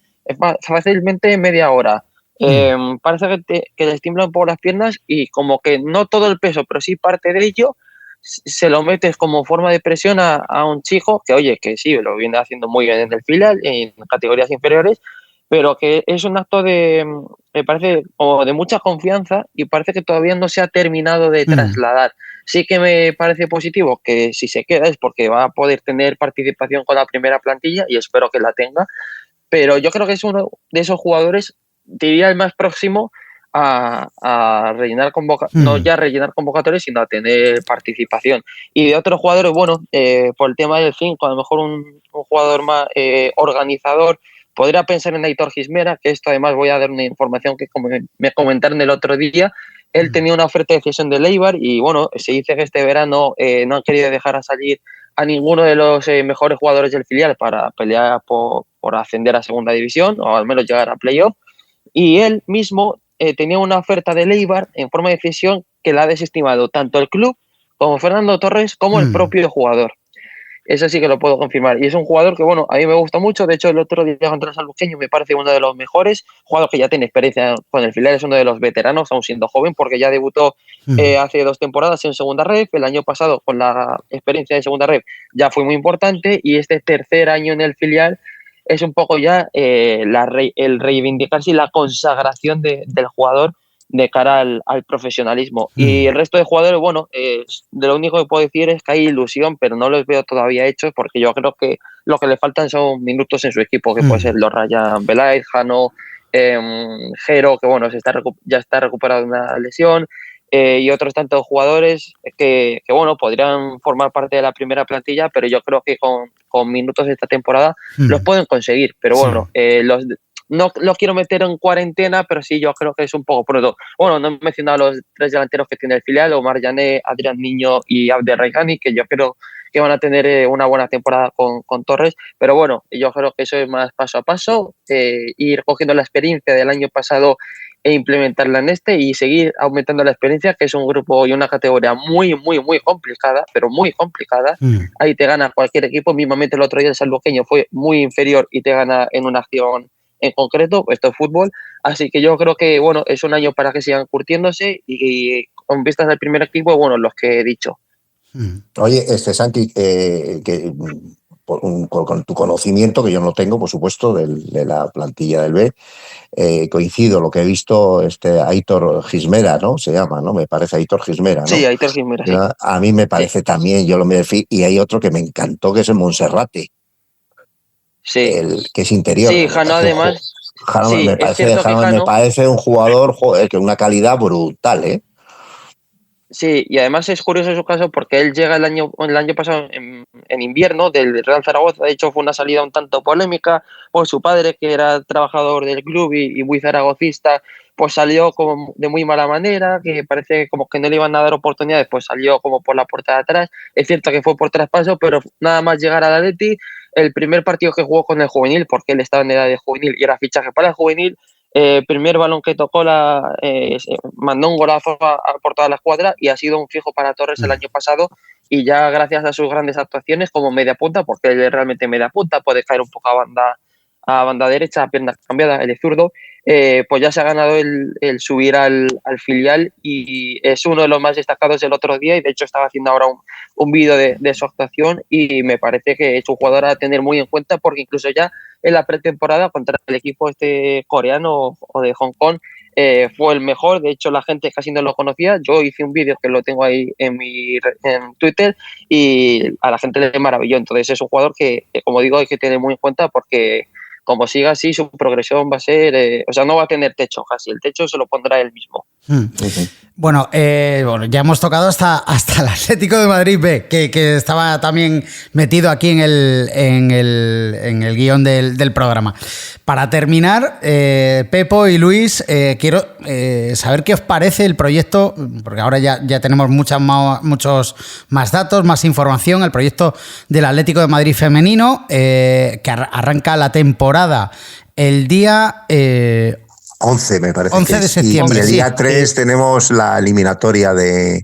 fácilmente media hora. Parece que le tiemblan un poco las piernas y como que no todo el peso, pero sí parte de ello, se lo metes como forma de presión a un chico que, oye, que sí, lo viene haciendo muy bien en el filial, en categorías inferiores, pero que es un acto me parece, como de mucha confianza y parece que todavía no se ha terminado de trasladar. Sí que me parece positivo que si se queda es porque va a poder tener participación con la primera plantilla y espero que la tenga, pero yo creo que es uno de esos jugadores, diría el más próximo a rellenar no ya rellenar convocatorias, sino a tener participación. Y de otros jugadores, bueno, por el tema del 5, a lo mejor un jugador más organizador, podría pensar en Aitor Gismera, que esto además voy a dar una información que como me comentaron el otro día. Él tenía una oferta de cesión de Eibar y bueno, se dice que este verano no han querido dejar a salir a ninguno de los mejores jugadores del filial para pelear por ascender a segunda división o al menos llegar a playoff. Y él mismo tenía una oferta de Eibar en forma de cesión que la ha desestimado tanto el club como Fernando Torres como el propio jugador. Eso sí que lo puedo confirmar. Y es un jugador que, bueno, a mí me gusta mucho. De hecho, el otro día contra el Sanluqueño me parece uno de los mejores. Jugador que ya tiene experiencia con el filial, es uno de los veteranos, aún siendo joven, porque ya debutó hace 2 temporadas en Segunda Ref. El año pasado, con la experiencia de Segunda Ref, ya fue muy importante. Y este tercer año en el filial es un poco ya el reivindicarse y la consagración del jugador de cara al profesionalismo. Y el resto de jugadores, bueno, de lo único que puedo decir es que hay ilusión, pero no los veo todavía hechos porque yo creo que lo que le faltan son minutos en su equipo, que puede ser los Ryan Belaiz, Jano, Jero, que bueno, ya está recuperado de una lesión, y otros tantos jugadores que bueno, podrían formar parte de la primera plantilla, pero yo creo que con minutos de esta temporada los pueden conseguir. Pero bueno, no los quiero meter en cuarentena, pero sí, yo creo que es un poco pronto. Bueno, no he mencionado los 3 delanteros que tiene el filial, Omar Llané, Adrián Niño y Abder Raihani, que yo creo que van a tener una buena temporada con Torres, pero bueno, yo creo que eso es más paso a paso, ir cogiendo la experiencia del año pasado e implementarla en este y seguir aumentando la experiencia, que es un grupo y una categoría muy, muy, muy complicada, pero muy complicada. Ahí te gana cualquier equipo. Mismamente el otro día el Salvoqueño fue muy inferior y te gana en una acción en concreto. Esto es fútbol, así que yo creo que bueno, es un año para que sigan curtiéndose y con vistas al primer equipo, bueno, los que he dicho. Oye, Santi, con tu conocimiento, que yo no tengo, por supuesto, de la plantilla del B, coincido, lo que he visto, Aitor Gismera, ¿no? Se llama, ¿no? Me parece Aitor Gismera, ¿no? Sí, Aitor Gismera, sí. A mí me parece también, yo lo me refiero, y hay otro que me encantó, que es el Monserrate. Sí. Que es interior. Sí, Jano además. Jano, sí, me parece un jugador, joder, que una calidad brutal, ¿eh? Sí, y además es curioso su caso porque él llega el año pasado en invierno del Real Zaragoza. De hecho, fue una salida un tanto polémica por su padre, que era trabajador del club y muy zaragocista, pues salió como de muy mala manera, que parece como que no le iban a dar oportunidades, pues salió como por la puerta de atrás. Es cierto que fue por traspaso, pero nada más llegar al Atleti, el primer partido que jugó con el juvenil, porque él estaba en edad de juvenil y era fichaje para el juvenil, primer balón que tocó mandó un golazo por toda la escuadra y ha sido un fijo para Torres el año pasado, y ya gracias a sus grandes actuaciones como media punta, porque él es realmente media punta, puede caer un poco a banda derecha, a pierna cambiada, el zurdo, pues ya se ha ganado el subir al filial y es uno de los más destacados del otro día, y de hecho estaba haciendo ahora un vídeo de su actuación y me parece que es un jugador a tener muy en cuenta, porque incluso ya en la pretemporada contra el equipo coreano o de Hong Kong fue el mejor. De hecho, la gente casi no lo conocía. Yo hice un vídeo que lo tengo ahí en Twitter y a la gente le maravilló. Entonces es un jugador que, como digo, hay que tener muy en cuenta, porque como siga así, su progresión va a ser, o sea, no va a tener techo casi, el techo se lo pondrá él mismo. Bueno, ya hemos tocado hasta el Atlético de Madrid B, que estaba también metido aquí en el guión del programa. Para terminar, Pepo y Luis, quiero saber qué os parece el proyecto, porque ahora ya tenemos muchos más datos, más información, el proyecto del Atlético de Madrid femenino, que arranca la temporada el día 11, me parece. 11 de septiembre. Y el día 3 tenemos la eliminatoria de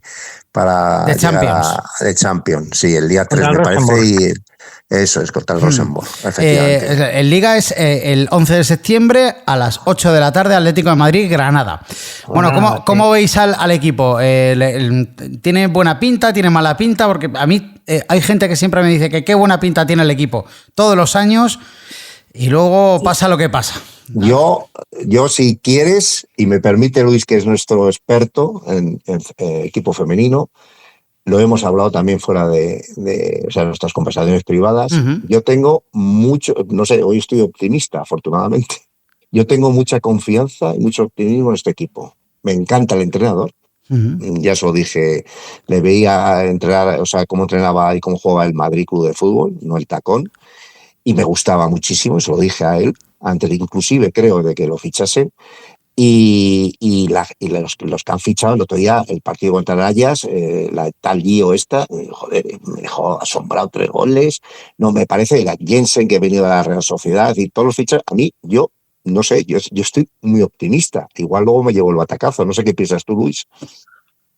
Champions. De Champions, sí, el día 3 me parece. Y eso es contra el Rosenborg, efectivamente. El Liga es el 11 de septiembre a las 8 de la tarde, Atlético de Madrid, Granada. Bueno, ¿cómo veis al equipo? ¿Tiene buena pinta? ¿Tiene mala pinta? Porque a mí hay gente que siempre me dice que qué buena pinta tiene el equipo todos los años y luego pasa lo que pasa. Yo, si quieres, y me permite Luis, que es nuestro experto en equipo femenino, lo hemos hablado también fuera de nuestras conversaciones privadas. Yo tengo mucho, no sé, hoy estoy optimista, afortunadamente. Yo tengo mucha confianza y mucho optimismo en este equipo. Me encanta el entrenador. Ya se lo dije, le veía entrenar, cómo entrenaba y cómo jugaba el Madrid Club de Fútbol, no el Tacón, y me gustaba muchísimo, se lo dije a él, antes inclusive creo de que lo fichasen, y los que han fichado el otro día, el partido contra el Ajax, la tal Gio esta, joder, me dejó asombrado 3 goles, no me parece, la Jensen que ha venido a la Real Sociedad y todos los fichados, a mí, yo no sé, yo estoy muy optimista, igual luego me llevo el batacazo, no sé qué piensas tú, Luis.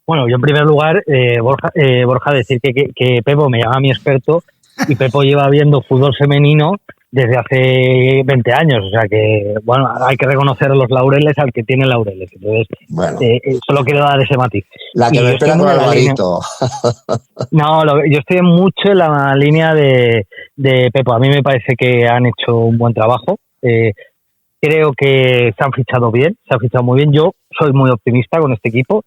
Bueno, yo en primer lugar, Borja, decir que Pepo me llama mi experto, y Pepo lleva viendo fútbol femenino desde hace 20 años, o sea que, bueno, hay que reconocer los laureles al que tiene laureles. Entonces, bueno, solo quiero dar ese matiz. La que me espera con Alvarito. No, yo estoy mucho en la línea de Pepo. A mí me parece que han hecho un buen trabajo. Creo que se han fichado bien, se han fichado muy bien. Yo soy muy optimista con este equipo.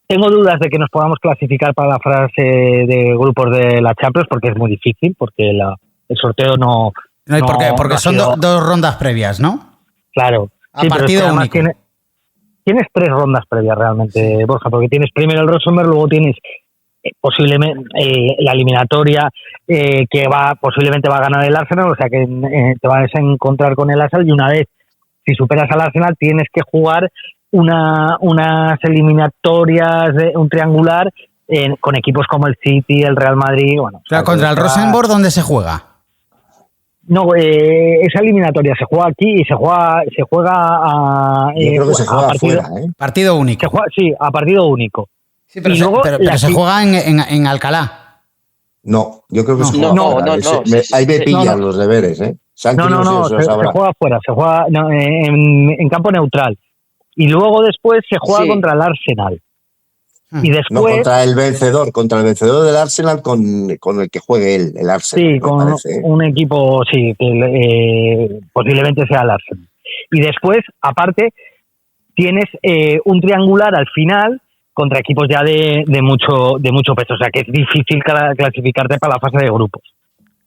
Tengo dudas de que nos podamos clasificar para la fase de grupos de la Champions, porque es muy difícil, porque el sorteo no hay por qué, porque son dos rondas previas, ¿no? Claro. A partido único. Tienes 3 rondas previas realmente, Borja, porque tienes primero el Rosenborg, luego tienes posiblemente la eliminatoria que posiblemente va a ganar el Arsenal, o sea que te vas a encontrar con el Arsenal, y una vez, si superas al Arsenal, tienes que jugar unas eliminatorias, un triangular con equipos como el City, el Real Madrid. Bueno, o sea, contra el Rosenborg, ¿dónde se juega? No, esa eliminatoria se juega aquí y se juega yo creo que se juega afuera, partido único. A partido único. Sí, pero se juega en Alcalá. No, yo creo que se juega afuera. Ahí me pillan los deberes, ¿eh? Se juega afuera, se juega en campo neutral. Y luego después se juega contra el Arsenal. Y después, no, contra el vencedor del Arsenal con el que juegue el Arsenal. Sí, con un equipo, sí, que posiblemente sea el Arsenal. Y después, aparte, tienes un triangular al final contra equipos ya de mucho peso. O sea, que es difícil clasificarte para la fase de grupos.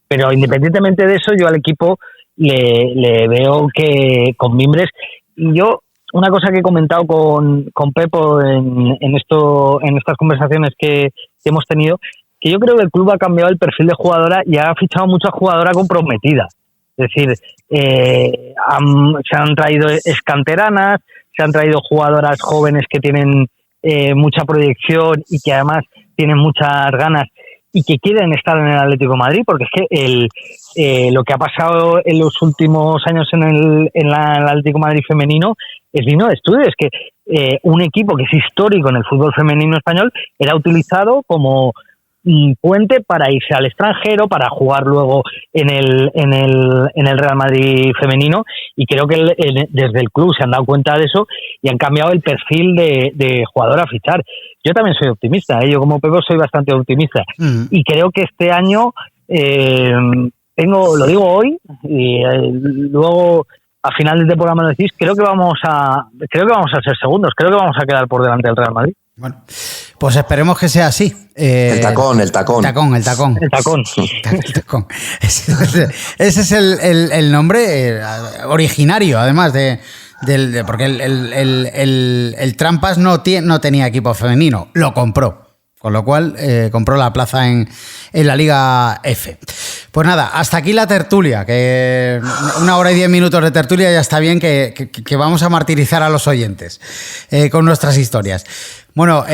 Pero independientemente de eso, yo al equipo le veo que con mimbres. Y yo, una cosa que he comentado con Pepo en estas conversaciones que hemos tenido, que yo creo que el club ha cambiado el perfil de jugadora y ha fichado mucha jugadora comprometida. Es decir, se han traído escanteranas, se han traído jugadoras jóvenes que tienen mucha proyección y que además tienen muchas ganas y que quieren estar en el Atlético de Madrid, porque es que lo que ha pasado en los últimos años en el Atlético de Madrid femenino es digno de estudio. Es que un equipo que es histórico en el fútbol femenino español era utilizado como puente para irse al extranjero, para jugar luego en el Real Madrid femenino, y creo que desde el club se han dado cuenta de eso y han cambiado el perfil de jugador a fichar. Yo también soy optimista, yo como Pepo soy bastante optimista, y creo que este año lo digo hoy y luego a final de temporada me lo decís, creo que vamos a ser segundos, creo que vamos a quedar por delante del Real Madrid. Bueno, pues esperemos que sea así. El tacón. El tacón. Ese es el nombre originario, además, de porque el Trampas no tenía equipo femenino, lo compró. Con lo cual, compró la plaza en la Liga F. Pues nada, hasta aquí la tertulia, que 1 hora y 10 minutos de tertulia ya está bien, que vamos a martirizar a los oyentes con nuestras historias. Bueno,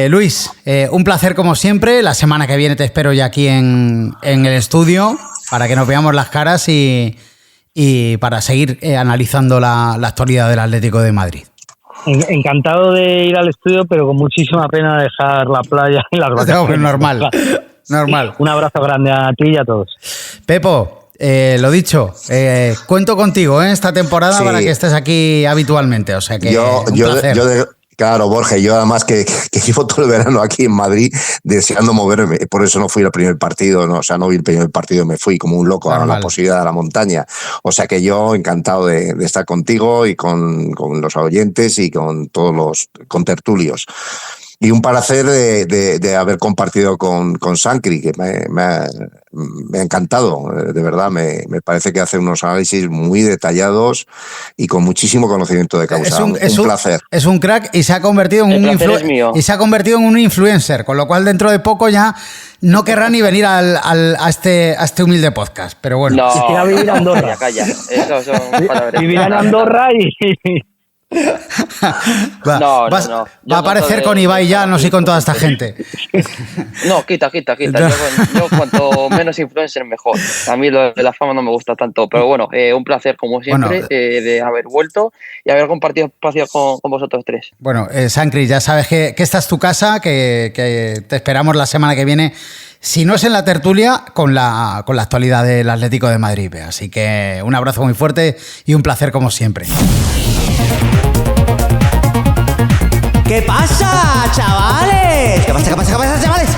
Luis, un placer como siempre. La semana que viene te espero ya aquí en el estudio para que nos veamos las caras y para seguir analizando la actualidad del Atlético de Madrid. Encantado de ir al estudio, pero con muchísima pena dejar la playa y las vacaciones. Normal. Un abrazo grande a ti y a todos. Pepo, lo dicho, cuento contigo esta temporada para que estés aquí habitualmente. O sea que un placer. Claro, Borja, yo además que llevo todo el verano aquí en Madrid deseando moverme, por eso no fui al primer partido, ¿no? O sea, no vi el primer partido, me fui como un loco a la posibilidad de la montaña. O sea que yo encantado de estar contigo y con los oyentes y con todos los contertulios. Y un placer de haber compartido con Sankri, que me ha encantado, de verdad. Me parece que hace unos análisis muy detallados y con muchísimo conocimiento de causa. Un placer. Es un crack y se ha convertido en un influencer, con lo cual dentro de poco ya no querrá ni venir a este humilde podcast. Pero bueno. No, quisiera vivir en Andorra. Calla. Eso son palabras. Vivir en Andorra y... Va a aparecer con Ibai Llanos y con toda esta gente. No, quita. Yo cuanto menos influencer mejor. A mí lo de la fama no me gusta tanto, pero bueno, un placer como siempre de haber vuelto y haber compartido espacio con vosotros tres. Bueno, Sankri, ya sabes que esta es tu casa, que te esperamos la semana que viene. Si no es en la tertulia, con la actualidad del Atlético de Madrid. Así que un abrazo muy fuerte y un placer como siempre. ¿Qué pasa, chavales? ¿Qué pasa, chavales?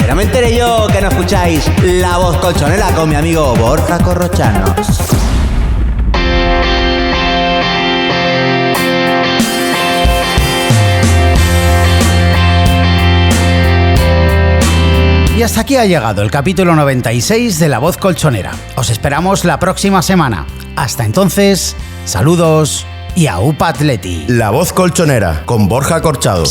Que no me enteré yo que no escucháis La Voz Colchonera con mi amigo Borja Corrochano. Y hasta aquí ha llegado el capítulo 96 de La Voz Colchonera. Os esperamos la próxima semana. Hasta entonces, saludos y aupa Atleti. La Voz Colchonera con Borja Corchado.